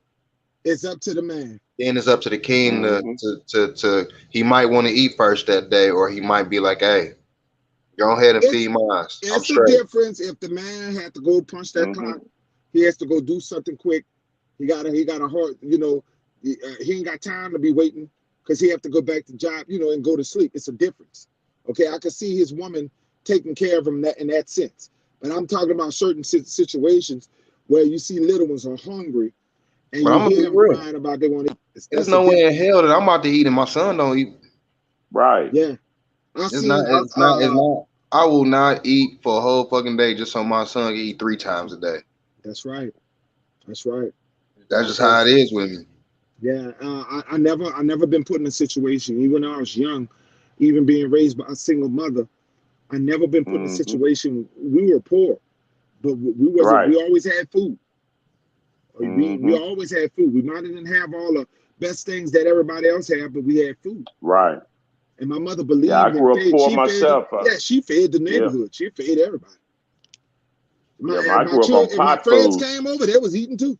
It's up to the man. Then it's up to the king Mm-hmm. to he might want to eat first that day, or he might be like, hey, go ahead and feed It's mine. I'm it's a straight. difference if the man had to go punch that clock. Mm-hmm. He has to go do something quick. He got a heart. He ain't got time to be waiting because he have to go back to job. And go to sleep. It's a difference. Okay, I can see his woman taking care of him in that sense. But I'm talking about certain situations where you see little ones are hungry and But you I'm gonna hear be him real. crying about they want to eat. There's That's a no way in difference. hell that I'm about to eat and my son don't eat. Right. Yeah, I It's not. seen. It's not. It's not. I will not eat for a whole fucking day just so my son can eat 3 times a day. That's right. That's right. That's just how it Because is with me. yeah, I never been put in a situation, even when I was young, even being raised by a single mother. I never been put in a Mm-hmm. situation. We were poor, but we wasn't. Right. We always had food. We Mm-hmm. always had food. We might didn't have all the best things that everybody else had, but we had food. Right. And my mother Yeah, I believed in grew up fed. poor She fed. myself. Yeah, she fed the Yeah. neighborhood. She fed everybody. My Yeah. and I my grew up on children and my pot friends food. came over. They was eating too.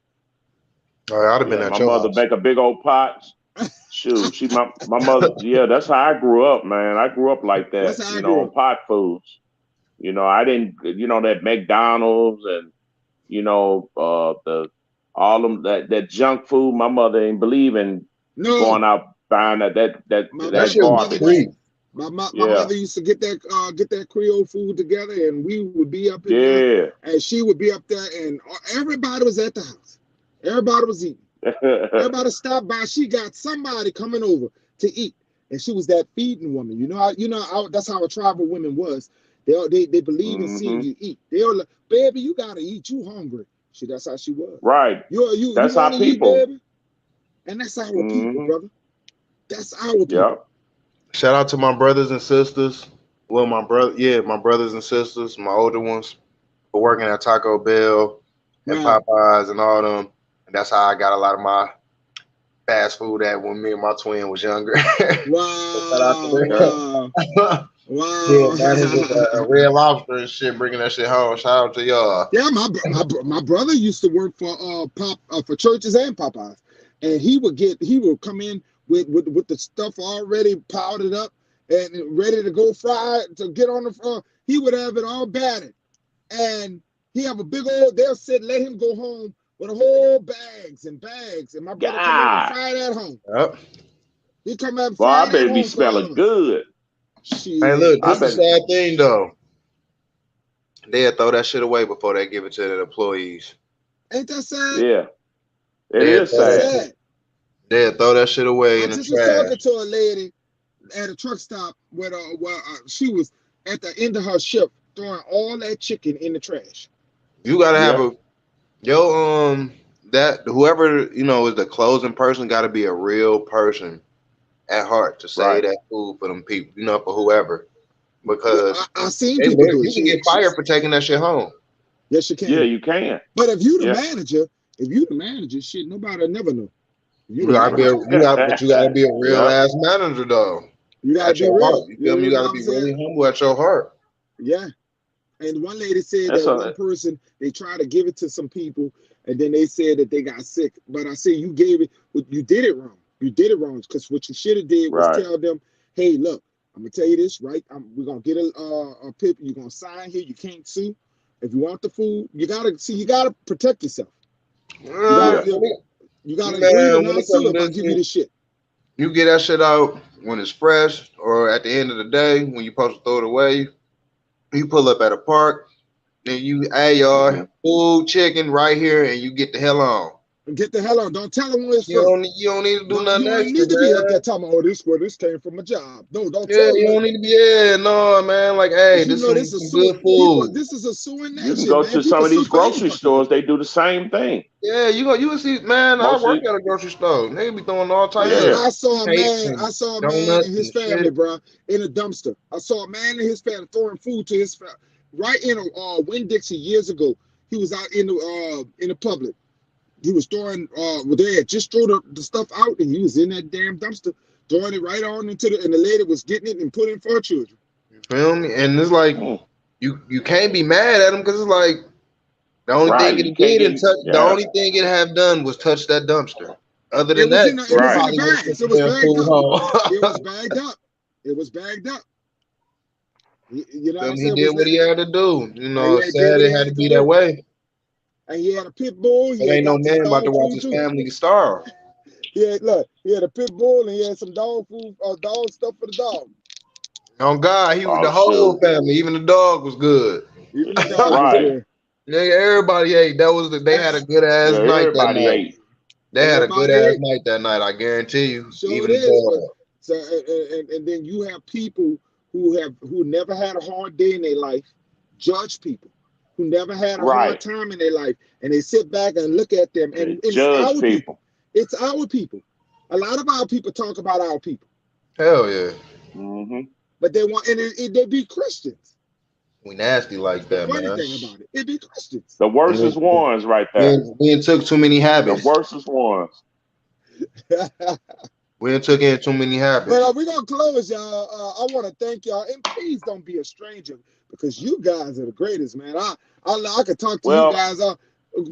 Oh, I'd have been Yeah. at My your mother house. make a big old pot. Shoot, my mother. Yeah, that's how I grew up, man. I grew up like That's that. how I grew On up. pot foods. I didn't. That McDonald's and the all them that junk food. My mother ain't believe in No, going out buying my That mother, that shit my was mother garbage. did. free. My Yeah. mother used to get that Creole food together, and we would be up in there, Yeah. and she would be up there, and everybody was at the house. Everybody was eating. Everybody stopped by. She got somebody coming over to eat, and she was that feeding woman. That's how a tribal women was. They believe in seeing hmm you eat. They're like, baby, you gotta eat. You hungry? That's how she was. Right. You That's want our to eat, people. baby? And that's our people, hmm brother. That's our people. Yep. Shout out to my brothers and sisters. Well, my brothers and sisters, my older ones, for working at Taco Bell and Right. Popeyes and all them. And that's how I got a lot of my fast food at when me and my twin was younger. So shout out Wow, to Yeah. wow, them. Yeah, man, it was wow. a red lobster and shit, bringing that shit home. Shout out to y'all. Yeah, my brother used to work for for churches and Popeyes, and he would come in with the stuff already powdered up and ready to go fry to get on the front. He would have it all battered, and he have a big old. They'll let him go home with a whole bags and bags, and my brother come in and God. fry it at home. Yep. He come out and Boy, fry I it at better be home for smelling all of us. good. Hey, Shit, look, I this that's is bet. the sad thing though. They'll throw that shit away before they give it to the employees. ain't that sad? Yeah. It They'll is throw That's that sad. shit. sad. They'll throw that shit away I in the just was trash. talking to a lady at a truck stop where she was at the end of her shift throwing all that chicken in the trash. You gotta have Yeah. a yo that whoever is the closing person got to be a real person at heart to save Right. that food for them people, for whoever, Yeah, because I seen hey, people look, do it. you can get fired for taking that shit home. Yes, you Yeah, can. you can. But Yeah. if you the manager, shit, nobody will never know. You You the gotta be manager. but you gotta be a real Yep. ass manager though. You gotta At be your heart, real. you feel me? You You know gotta what I'm be saying? really humble at your heart. Yeah. And one lady said That's that one a person they tried to give it to some people, and then they said that they got sick. But I said you gave it, you did it wrong. You did it wrong because what you should have did was right. tell them, hey, look, I'm gonna tell you this, right? We're gonna get a paper. You're gonna sign here. You can't sue. If you want the food, you gotta see. You gotta protect yourself. You gotta Yeah. Man, you gotta agree to man, when not it comes sue to if I this give you shit, the shit. you get that shit out when it's fresh or at the end of the day when you're supposed to throw it away. You pull up at a park, then hey hmm y'all, food, chicken right here, and you get the hell on. And get the hell out. Don't tell them where it's You from. don't you don't need to do No, nothing you ain't extra, need to be up man. there talking, oh, this where this came from a job. No, don't Yeah, tell them you that. don't need to be. Yeah, no, man. Like, hey, Because you this know some this is suing good people. food. This is a suing You can nation, go man. to some People of sue these for any grocery fucking thing. stores. They do the same thing. Yeah, you will see, man. I Most of work at a grocery store. They be throwing all types Man, of yeah. I saw a cakes man. I and saw a man donuts and his and family, shit. bro, in a dumpster. I saw a man and his family throwing food to his family right in a Winn Dixie years ago. He was out in the public. He was throwing. They had just threw the stuff out, and he was in that damn dumpster throwing it right on into the. And the lady was getting it and putting it for her children. You feel me? And it's like Mm. you can't be mad at him because it's like the only thing Right. You it can't did get. and touch the Yeah. only thing it have done was touch that dumpster. Other It than was that, in the Right. everybody would have bags. took It the was damn bagged food up. It home. was bagged up. It was bagged up. You know what I'm He saying? did Was what that? he had to do. You And know, yeah, he it's did sad what he it had had to to be that do. way. And he had a pit bull. He But had ain't no got some man about to dog watch food his too. family starve. Look, he had a pit bull and he had some dog food, dog stuff for the dog. On God, he was Oh the whole shoot. family. Even the dog was good. Even the dog was Right. good. Nigga, everybody ate. They And, had a good Yeah, ass night that everybody night. ate. They had a good everybody ass ate. night that night. I guarantee you. So Even it the is. But dog. so and then you have people who never had a hard day in their life, judge people who never had a hard Right. time in their life, and they sit back and look at them, and it's Judge our people. people. It's our people. A lot of our people talk about our people, Hell yeah. Hmm. but they want they be Christians. We nasty like The that, funny man. thing about it, it be Christians. The And worstest ones right there. we ain't took too many The habits. worstest ones. We ain't took in too many But habits. we're gonna close, y'all. I want to thank y'all, and please don't be a stranger because you guys are the greatest, man. I could talk to you Well, guys.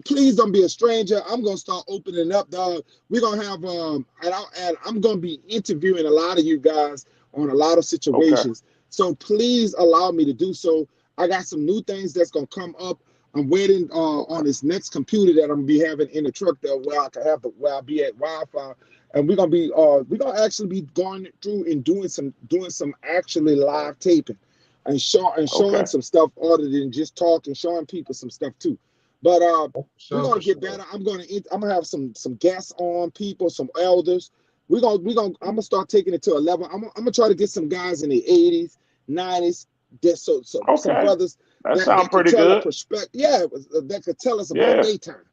Please don't be a stranger. I'm gonna start opening up, dog. We're gonna have and I'm gonna be interviewing a lot of you guys on a lot of okay. situations. So please allow me to do so. I got some new things that's gonna come up. I'm waiting on this next computer that I'm gonna be having in the truck there where I can have where I'll be at Wi-Fi, and we're gonna actually be going through and doing some actually live taping and showing Okay. some stuff other than just talking, showing people some stuff too. But we're So gonna for get sure. better. I'm gonna have some guests on, people, some elders. I'm gonna start taking it to a level. I'm gonna try to get some guys in the 80s, 90s, so some Okay. brothers That that sounds could pretty tell a good. perspective. Yeah, that could tell us about Yeah. their time.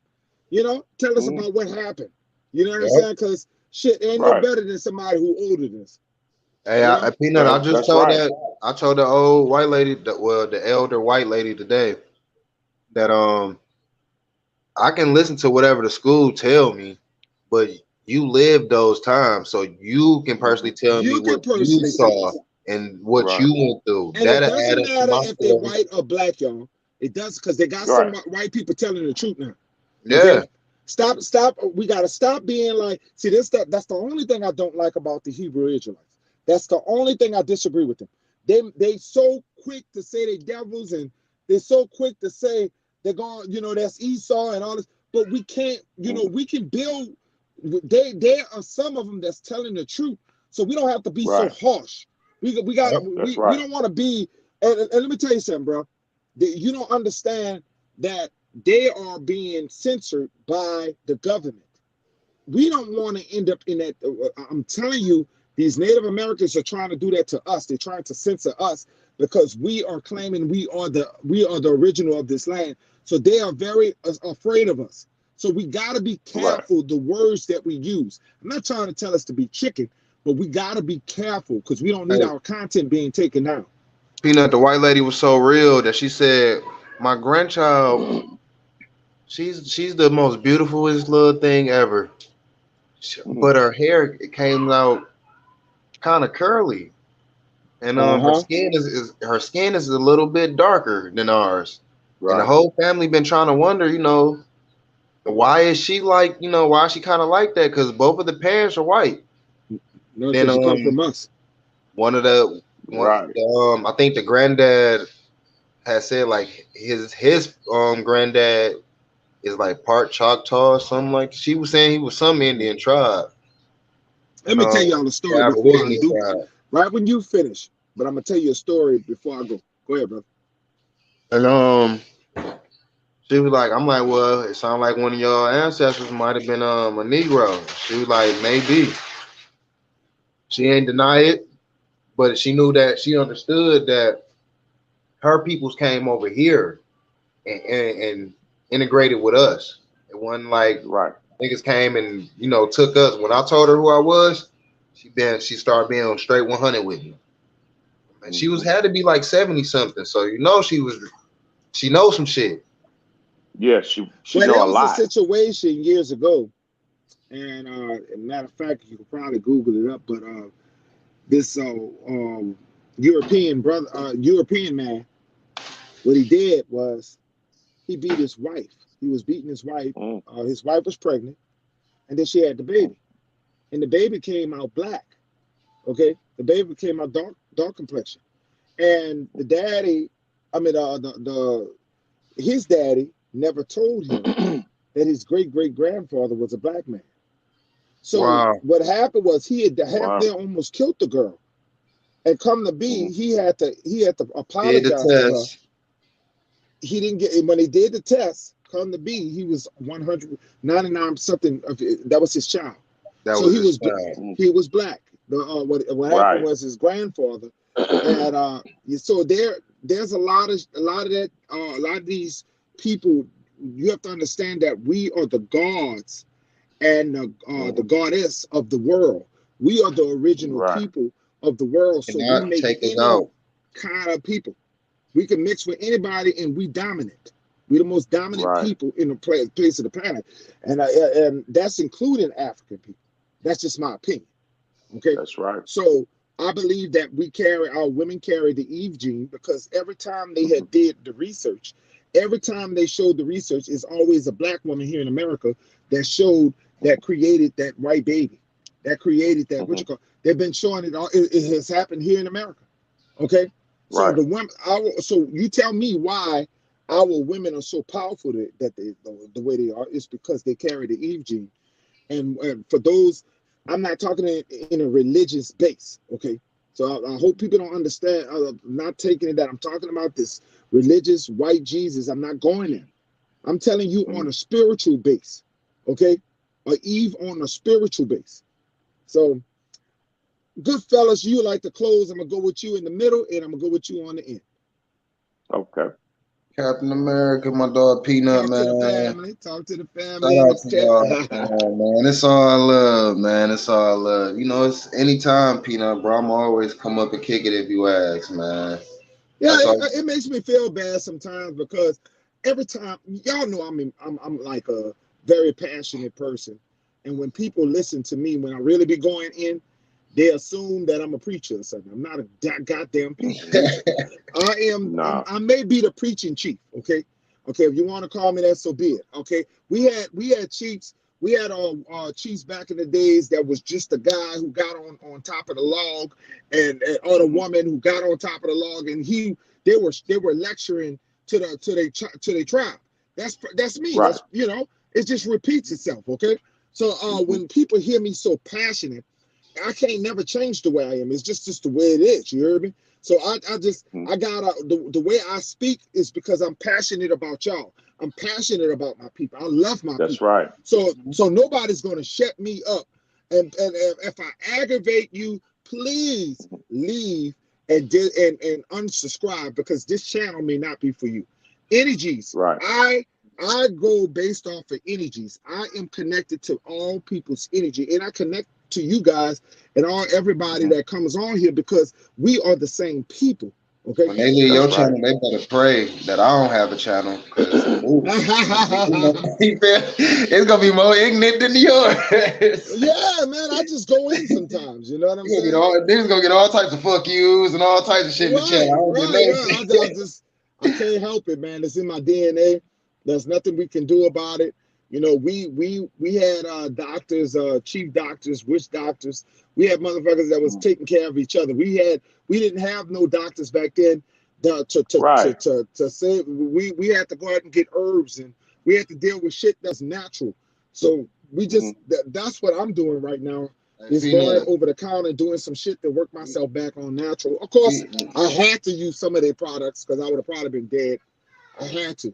Tell us Mhm. about what happened. You know what I'm Yep. saying? Because shit ain't no Right. better than somebody who older than us. Hey, You know? Peanut, That's right. I told the old white lady, the elder white lady today that I can listen to whatever the school tell me, but you lived those times, so you can Hmm. personally tell me You can what you personally tell saw us. and what Right. you went through. And it That'll add doesn't up to matter my if they're story. white or black, y'all. It does because they got some Right. white people telling the truth now. Yeah. Okay? Stop. We gotta stop being like, see, that's the only thing I don't like about the Hebrew Israelites. That's the only thing I disagree with them. They so quick to say they devils, and they're so quick to say they're going, that's Esau and all this, but we can't, Mhm. we can build. There are some of them that's telling the truth, so we don't have to be so Right. harsh. We got Yep. That's we right. don't want to be. And let me tell you something, bro. You don't understand that they are being censored by the government. We don't want to end up in that. I'm telling you, these Native Americans are trying to do that to us. They're trying to censor us because we are claiming we are the original of this land. So they are very afraid of us. So we got to be Right. careful the words that we use. I'm not trying to tell us to be chicken, but we got to be careful because we don't need Hey, our content being taken down. Peanut, the white lady was so real that she said, "My grandchild, she's the most beautifulest little thing ever, Mhm. but her hair came out kind of curly." And her Uh-huh. skin is a little bit darker than ours. And the Right. whole family been trying to wonder, why is she like, why is she kind of like that? Because both of the parents are white. No, Then because you come from us. one of the one Right. I think the granddad had said like his granddad is like part Choctaw or something, like she was saying he was some Mhm. Indian tribe Let and me tell y'all a story before I Aborigine do. tribe. Right when you finish, but I'm gonna tell you a story before I go. Go ahead, brother. And she was like, I'm like, well, it sounded like one of your ancestors might have been a Negro. She was like, maybe. She ain't deny it, but she understood that her peoples came over here and integrated with us. It wasn't like Right. niggas came and took us. When I told her who I was, she started being on straight 100 with me. And she was Hmm. had to be like 70 something, so she knows some shit. Yeah. She Well, know there a was a lot. situation years ago, and matter of fact, you can probably Google it up. But this European man, what he did was he beat his wife. He was beating his wife. Mm. His wife was pregnant, and then she had the baby, and the baby came out black. Okay, the baby came out dark complexion, and the daddy, I mean, his daddy never told him that his great grandfather was a black man. So Wow. what happened was he had half Wow. there almost killed the girl, and come to be, Mm. he had to Did the apologize to her. test. He didn't get, when they did the test. Come to be, he was 199 something of it, that was his child. That So was his child. Mm. he was black. The what happened Right. was his grandfather had so there's a lot of that a lot of these people. You have to understand that we are the gods and the Mm. goddess of the world. We are the original Right. people of the world. So we Cannot make take us any out. kind of people. We can mix with anybody, and we dominant. We're the most dominant Right. people in the place of the planet, and that's including African people. That's just my opinion. Okay, That's right. so I believe that our women carry the Eve gene because every time they Mhm. had did the research, every time they showed the research, is always a black woman here in America that showed that created that white baby, that created that what Mhm. you call. They've been showing it all. It has happened here in America. Okay, so Right. the women, so you tell me why our women are so powerful that the way they are is because they carry the Eve gene. And for those, I'm not talking in a religious base, okay? So I hope people don't understand. I'm not taking it that I'm talking about this religious white Jesus. I'm not going there. I'm telling you on Mm. a spiritual base, okay? Or Eve on a spiritual base. So, good fellas, you like to close. I'm gonna go with you in the middle, and I'm gonna go with you on the end. Okay. Captain America, my dog Peanut, Talk to the man. family. Talk to the Shout family in out the to y'all, chat. man. It's all love, man. It's all love. You know, it's anytime, Peanut, bro. I'm always come up and kick it if you ask, man. Yeah, That's all. it makes me feel bad sometimes because every time y'all know I'm like a very passionate person, and when people listen to me when I really be going in, they assume that I'm a preacher or something. I'm not a goddamn preacher. No. I may be the preaching chief. Okay, okay. If you want to call me that, so be it. Okay. We had chiefs. We had chiefs back in the days that was just a guy who got on top of the log, or a Mhm. woman who got on top of the log, and they were lecturing to their tribe. That's me. Right. It just repeats itself. Okay. So Mhm. when people hear me so passionate, I can't never change the way I am. It's just the way it is. You heard me? So Mhm. I got the way I speak is because I'm passionate about y'all. I'm passionate about my people. I love my That's people. right. So nobody's gonna shut me up. And if I aggravate you, please Mhm. leave and unsubscribe because this channel may not be for you. Energies. Right. I go based off of energies. I am connected to all people's energy, and I connect to you guys and everybody Mhm. that comes on here because we are the same people. Okay. When they leave your That's right. channel, they better pray that I don't have a channel, cause ooh, it's gonna be more ignorant than yours. Yeah, man. I just go in sometimes. You know what I'm You gonna get saying? all niggas gonna get all types of fuck yous and all types of shit in the chat. I Right, don't get right, right. nothing. I can't help it, man. It's in my DNA. There's nothing we can do about it. We had doctors, chief doctors, witch doctors. We had motherfuckers that was Mhm. taking care of each other. We didn't have no doctors back then. Right. To say we had to go out and get herbs, and we had to deal with shit that's natural. So Mhm. that's what I'm doing right now Hey, is going Peanut, over the counter and doing some shit to work myself back on natural. Of course, I had to use some of their products because I would have probably been dead. I had to.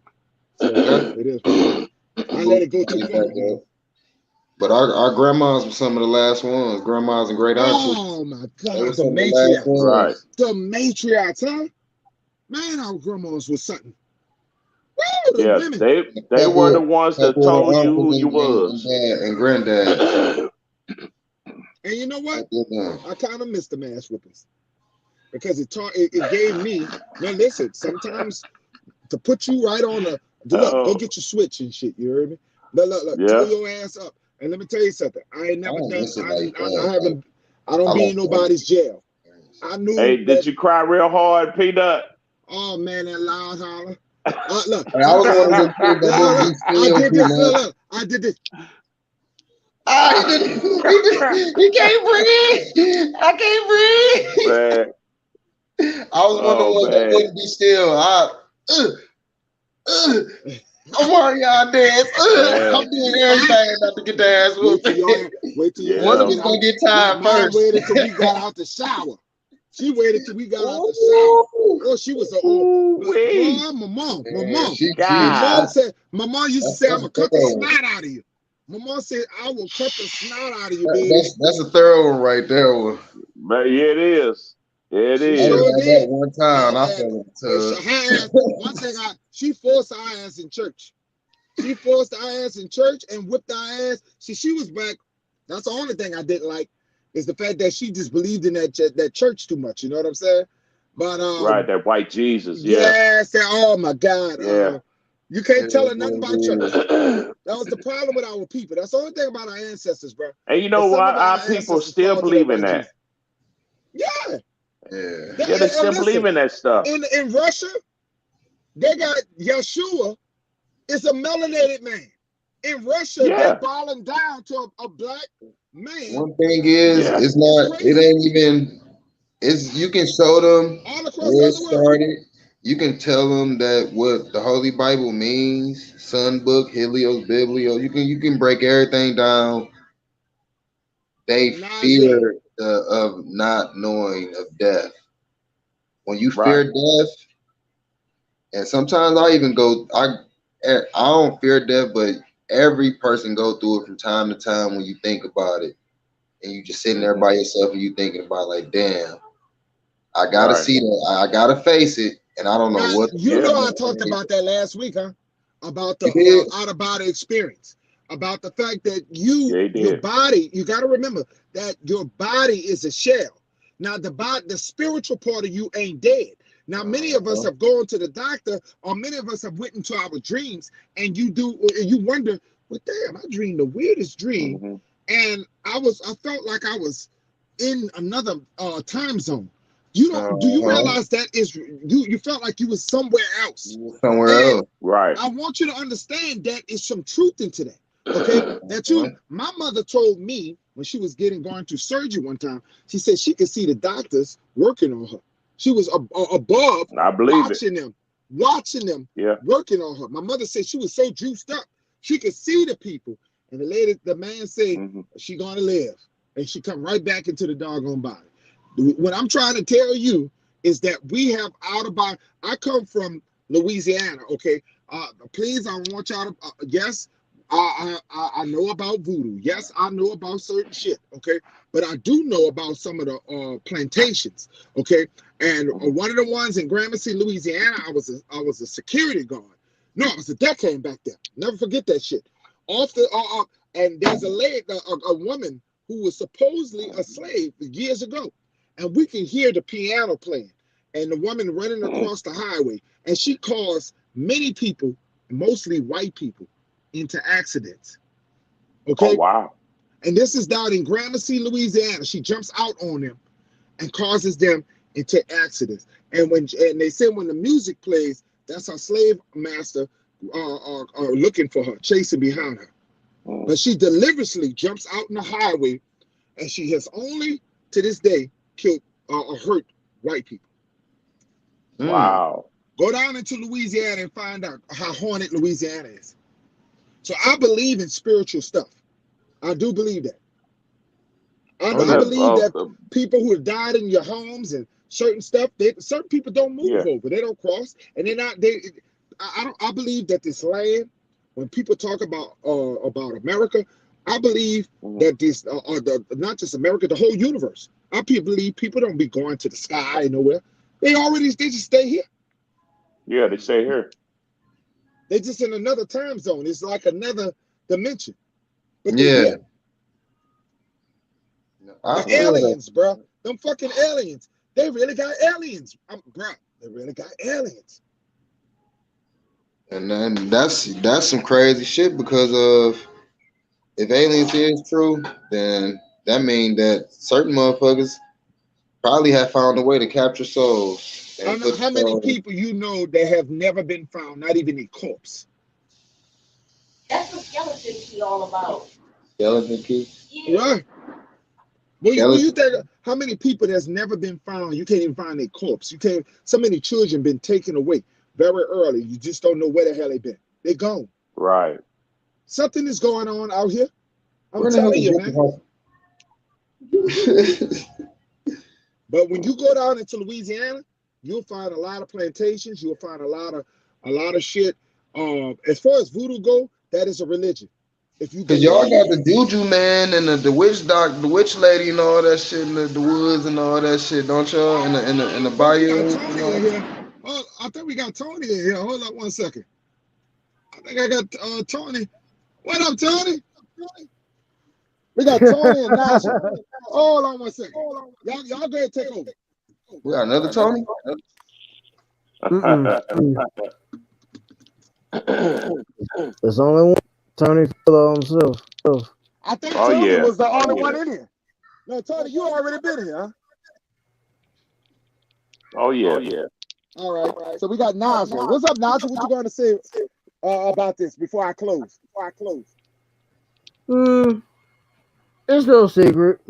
So that's it is what it is. I let it go too like far, that, though. But our grandmas were some of the last ones. Grandmas and great aunties, Oh my they were God, the some of the last matriarchs. Right. ones. The matriarchs, huh? Man, our grandmas was something. Woo, the Yeah. women. They were the Couple, ones that couple told of you who uncles you and was. dad and granddad. And you know what? Couple of them. I kind of missed the mass whippers because it gave me. Now listen, sometimes to put you right on look, go Oh. get your switch and shit. You heard me? Look, tow Yeah. your ass up. And let me tell you something. I ain't I never don't done. miss it like I that. Like haven't. I I don't be like in nobody's jail. I knew Hey, did that. you cry real hard, Peanut? Oh man, that loud holler. Look, Hey, I was one of sometimes them kids that just be I still, did this. Peanut. Look, I did this. He can't breathe. I can't breathe. Man. I was wondering Oh what that man. wouldn't be still. Uh, I'm on y'all dance. I'm Man. doing everything not to get the ass Wait till whooping. your ass One of Yeah. get us out. gonna get tired Mom first. waited till we got out the shower. She waited till we got out the shower. Ooh. Oh, she was a oh, Ooh boy, wee. Man, God. my mom used to say, I'm that's gonna a cut the thorough one. snot out of you. My mom said, I will cut the snot out of you, baby. That's a thorough one right there. One. Man, yeah, it is. Yeah, it She I only is. sure had that did. one time. I And fell in when the tub. her ass, one thing she forced our ass in church. She forced our ass in church and whipped our ass. See, she was back. That's the only thing I didn't like is the fact that she just believed in that church too much. You know what I'm saying? But Right, that white Jesus. Yeah. yes, oh my God, Yeah. you can't It tell is her nothing what about it church. is. And That was the problem with our people. That's the only thing about our ancestors, bro. you And know some what? of our Our people ancestors still fall to that believe in white that. Jesus. Yeah, Yeah. Yeah, they and still believe listen, in that stuff. in Russia, they got Yeshua is a melanated man. In Russia, they Yeah. bowing down to a black man. One thing is, Yeah. it's It's not. It crazy. ain't even. It's you can show them All across the where it other world. started. You can tell them that what the Holy Bible means, Sun Book, Helios, Biblio. You can break everything down. They Not yet. fear of not knowing of death. When you Right. fear death, and sometimes I even go. I don't fear death, but every person go through it from time to time when you think about it, and you just sitting there Hmm. by yourself and you thinking about like, damn. I gotta Right. see that. I gotta face it, and I don't know Now, what the you fuck Yeah. know I'm I gonna talked face. about that last week, huh? About the You did? out of body experience. About the fact that Yeah, he your did. body, you got to remember that your body is a shell. Now, the spiritual part of you ain't dead. Now, many of us Uh-huh. have gone to the doctor, or many of us have went into our dreams, and you wonder, well, damn, I dreamed the weirdest dream, Hmm. and I felt like I was in another time zone. You don't do you Uh-huh. realize that is you felt like you was somewhere else. Somewhere And else. Right. I want you to understand that is some truth into that. Okay? That Uh-huh. my mother told me when she was going through surgery one time, she said she could see the doctors working on her. She was above I believe it. watching them Yeah. working on her. My mother said she was so juiced up, she could see the people. And the man said, Hmm. she gonna live. And she come right back into the doggone body. What I'm trying to tell you is that we have out of body. I come from Louisiana, okay? Please, I want y'all to, yes, I know about voodoo. Yes, I know about certain shit, okay? But I do know about some of the plantations, okay? And Hmm. one of the ones in Gramercy, Louisiana, I was a security guard. No, I was a deckhand back there. Never forget that shit. Off the and there's a woman who was supposedly a slave years ago, and we can hear the piano playing and the woman running across the highway, and she caused many people, mostly white people, into accidents. Oh Okay, wow. and this is down in Gramercy, Louisiana. She jumps out on them and causes them into accidents. And they say when the music plays, that's her slave master looking for her, chasing behind her. Mm. But she deliberately jumps out in the highway, and she has only to this day killed or hurt white people. Mm. Wow. Go down into Louisiana and find out how haunted Louisiana is. So I believe in spiritual stuff. I do believe that. Oh I yeah. believe that people who have died in your homes and certain stuff, certain people don't move Yeah. over. They don't cross, and they're not. I don't. I believe that this land, when people talk about America, I believe Hmm. that this not just America, the whole universe. Believe people don't be going to the sky nowhere. They just stay here. Yeah, they say here. They're just in another time zone. It's like another dimension, but they're here. Yeah. I The feel Hmm. that. aliens, bro. Them fucking aliens. They really got aliens, bro. They really got aliens. And then that's some crazy shit because of if aliens is true, then that means that certain motherfuckers probably have found a way to capture souls and put the How many soul. people you know that have never been found, not even a corpse? That's what skeleton key all about. Skeleton key. Right. Well, Kelly, you think how many people that's never been found? You can't even find their corpse. You can't. So many children been taken away very early. You just don't know where the hell they been. They gone. Right. Something is going on out here. I'm where the hell telling is you, Ricky man. Hawk? But when you go down into Louisiana, you'll find a lot of plantations. You'll find a lot of shit. As far as voodoo go, that is a religion. If you Cause y'all believe, got the juju man and the witch the witch lady and all that shit in the woods and all that shit, don't y'all? In the I think we got bayou, you Tony in know. here. Oh, I think we got Tony in here. Hold up 1 second. I think I got Tony. What up, Tony? We got Tony and Naja. Hold on 1 second. Y'all go ahead and take over. We got another Tony. There's only one. Tony Philo himself. I think Oh Tony yeah. was the only one in here. No, Tony, you already been here, huh? Oh yeah. All right. So we got Naja. What's up, Naja? What you going to say about this before I close? It's no secret.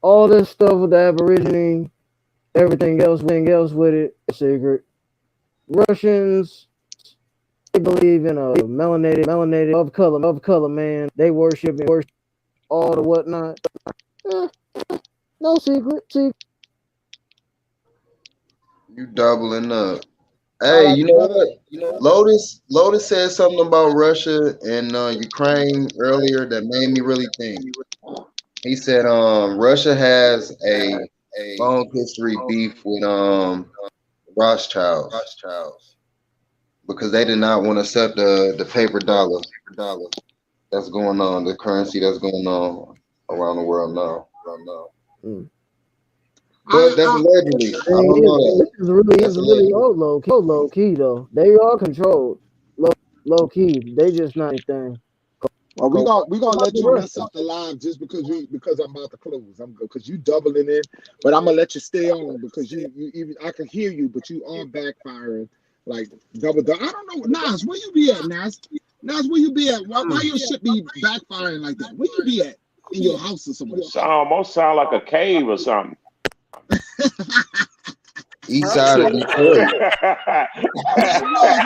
All this stuff with the aborigine, everything else with it, is secret. Russians, they believe in a melanated of color man. They worship all the whatnot. Eh, no secret. You doubling up. Sound Hey, like you the know brother. what? Lotus said something about Russia and Ukraine earlier that made me really think. He said Russia has a long history beef with Rothschilds because they did not want to accept the paper dollar that's going on, the currency that's going on around the world now. Mm. But that's allegedly. I don't know that. This is really That's low key though. They are controlled low key. They just not anything. Well, we gonna let you Russia. mess up the live just because I'm about to close. I'm because you doubling in, but I'm gonna let you stay on because you even I can hear you, but you are backfiring like double. I don't know, Nas. Where you be at, Nas? Nas, where you be at? Why your shit be backfiring like that? Where you be at? In your house or somewhere? It almost sound like a cave or something. East side of Detroit. Nas,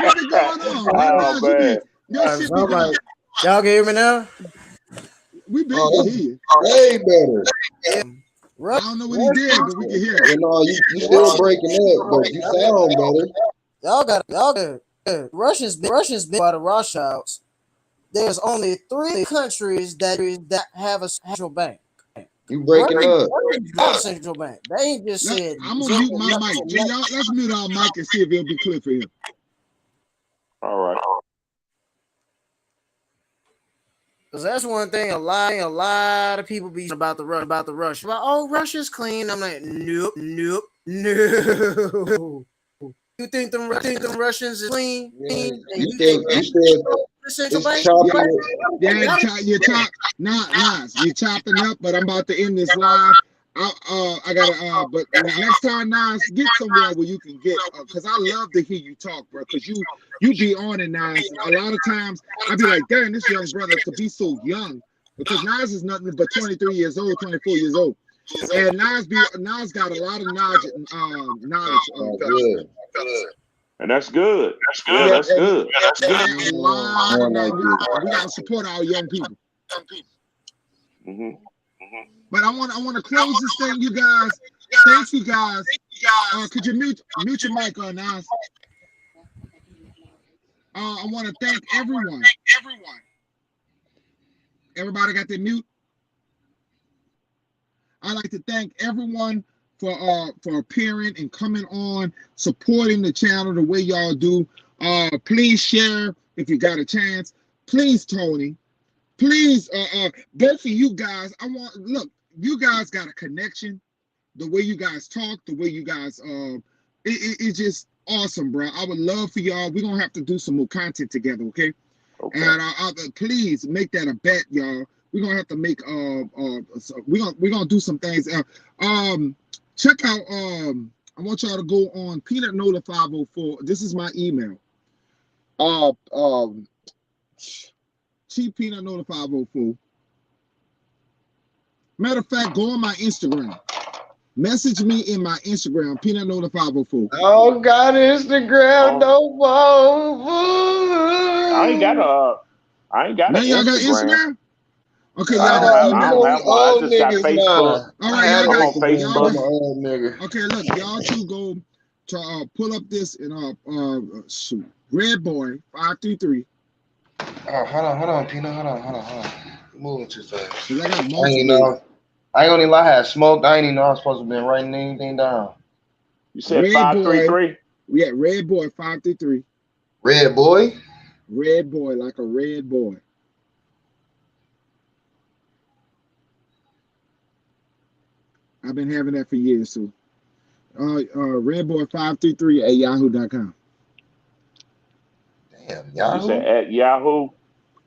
what be going on? Why Oh Nas? man. Your shit be going. Y'all can hear me now? We been Oh, can that's hear you. way better. I don't know what he did, but we can hear you. You know, you still breaking up, but you sound better. Y'all got Russians been by the Rothschilds. There's only 3 countries that have a central bank. You breaking up. Not a central bank. They ain't just said. I'm gonna mute my mic. Y'all, let's mute our mic and see if it'll be clear for him. All right. Cause that's one thing a lot of people be about the Russia. Like, oh, Russia's clean. I'm like, nope. You think them Russians is clean? Yeah, And you you still think the central it's bank? choppy. You're chopping up, but I'm about to end this live. I gotta but next time, Nas, get somewhere where you can get because I love to hear you talk, bro. Because you be on it, Nas. A lot of times I be like, damn, this young brother to be so young because Nas is nothing but 23 years old, 24 years old, and Nas got a lot of knowledge. Good. And that's good. Yeah, That's good. and a lot of Like we gotta support our young people. Mm-hmm. But I want to close this thing, you guys. Thank you, guys. Could you mute your mic on, Nas? I want to thank everyone. Everybody got their mute. I'd like to thank everyone for appearing and coming on, supporting the channel the way y'all do. Please share if you got a chance. Please, Tony. Please, both of you guys. You guys got a connection. The way you guys talk, the way you guys, it's just awesome, bro. I would love for y'all. We're gonna have to do some more content together, okay? And please make that a bet, y'all. We're gonna have to make we're gonna do some things. Check out I want y'all to go on Peanut Nola 504. This is my email. Cheap Peanut Nola 504. Matter of fact, go on my Instagram. Message me in my Instagram, Peanut Nola 504. Oh God, Instagram Oh, no more. I ain't got a I ain't got Now an y'all got Instagram. Instagram? Okay, I y'all don't got have You I know email. don't we have one. I old just got niggas Facebook. now. All I right, had y'all an I'm got on Instagram, but y'all I'm got. an Facebook. old nigga. Okay, look, y'all two go to pull up this in shoot, Red Boy 533. Oh, hold on, Peanut. Hold on. You're moving too fast. Cause I got I ain't even multiple know. I ain't gonna even lie, I had smoked. I ain't even know I was supposed to be writing anything down. You said Red Boy. 533? Yeah, Red Boy 533. Red boy. Red Boy, like a red boy. I've been having that for years too. Red Boy 533 at yahoo.com. Damn, You said Yahoo. at Yahoo?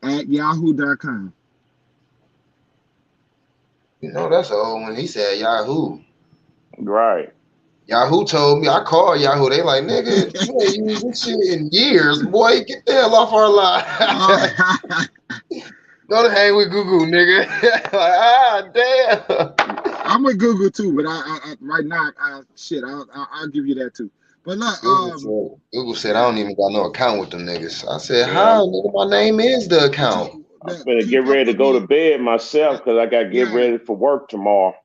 At yahoo.com. You know that's old when he said Yahoo. Right. Yahoo told me, I called Yahoo. They like, nigga, you ain't used this shit in years, boy. Get the hell off our line. Go to hang with Google, nigga. Like, damn. I'm with Google too, but I right now, I'll give you that too. But look, Google said, I don't even got no account with them niggas. I said, Yeah, how, nigga? My name is the account. I'm the finna get keep up ready to with go to me. bed myself because I gotta get Yeah, ready for work tomorrow.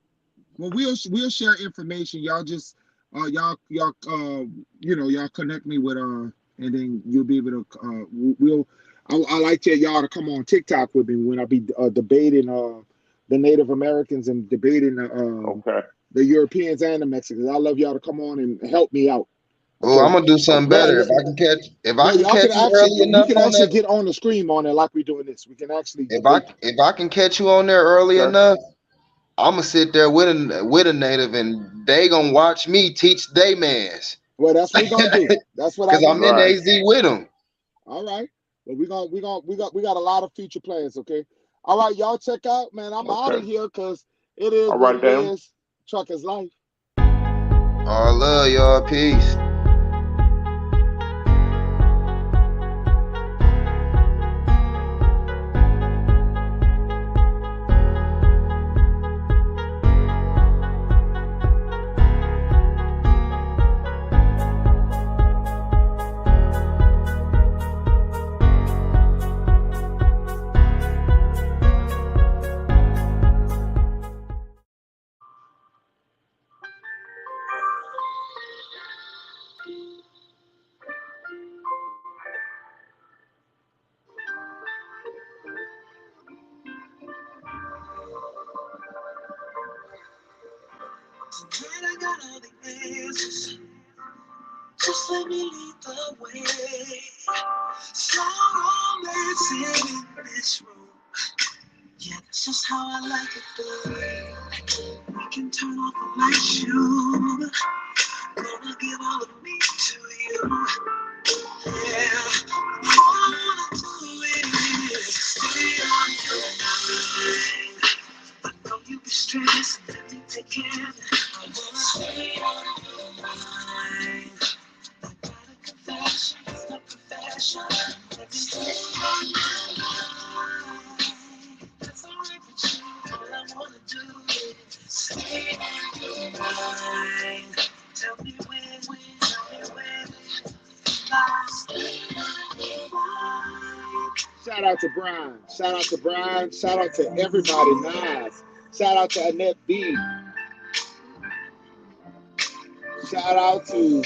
well, we'll share information. Y'all just y'all y'all connect me with and then you'll be able to we'll I like y'all to come on TikTok with me when I be debating the Native Americans and debating Okay. the Europeans and the Mexicans. I love y'all to come on and help me out. Oh, I'm Okay. gonna do something Yeah, better. yeah, If yeah. I can Y'all catch can you actually early we enough can on actually that, get on the stream on there like we're doing this. We can actually debate. if I can catch you on there early Okay. enough, I'm gonna sit there with a native and they gonna watch me teach they mans. Well, that's what we're gonna do. That's what I Cause need I'm to in do. Right. AZ with them. All right. Well, we got a lot of future plans, okay? All right, y'all check out, man. I'm out of Okay. here because it is All what right, it then. is. Trucker's life. All love, y'all. Peace. Tonight I got all the answers. Just let me lead the way. Slow romance in this room. Yeah, that's just how I like it, babe. We can turn off the light, shoe. Gonna give all of me to you. Yeah, all I wanna do is stay on your mind. I know you be stressed, let me take care of it. I wanna stay on your mind. I got a confession, it's no profession. Let me stay on your mind. That's alright with you. All I wanna do is stay on your mind. Tell me when, tell me when. Shout out to Brian. Shout out to Brian. Shout out to everybody. Nice. Shout out to Annette B. Shout out to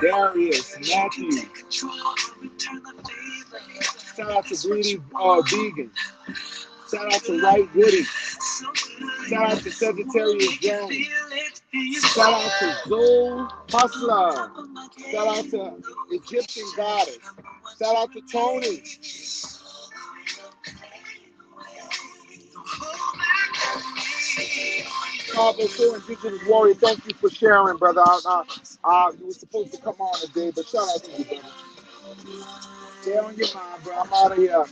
Darius Matthew. Shout out to Greedy Vegan. Shout out to White Woody. Shout out to Sagittarius Jones. Shout out to Zoe Hustler. Shout out to Egyptian Goddess. Shout out to Tony. Pablo Sue, Indigenous Warrior, thank you for sharing, brother. You were supposed to come on today, but shout out to you, brother. Stay on your mind, bro. I'm out of here.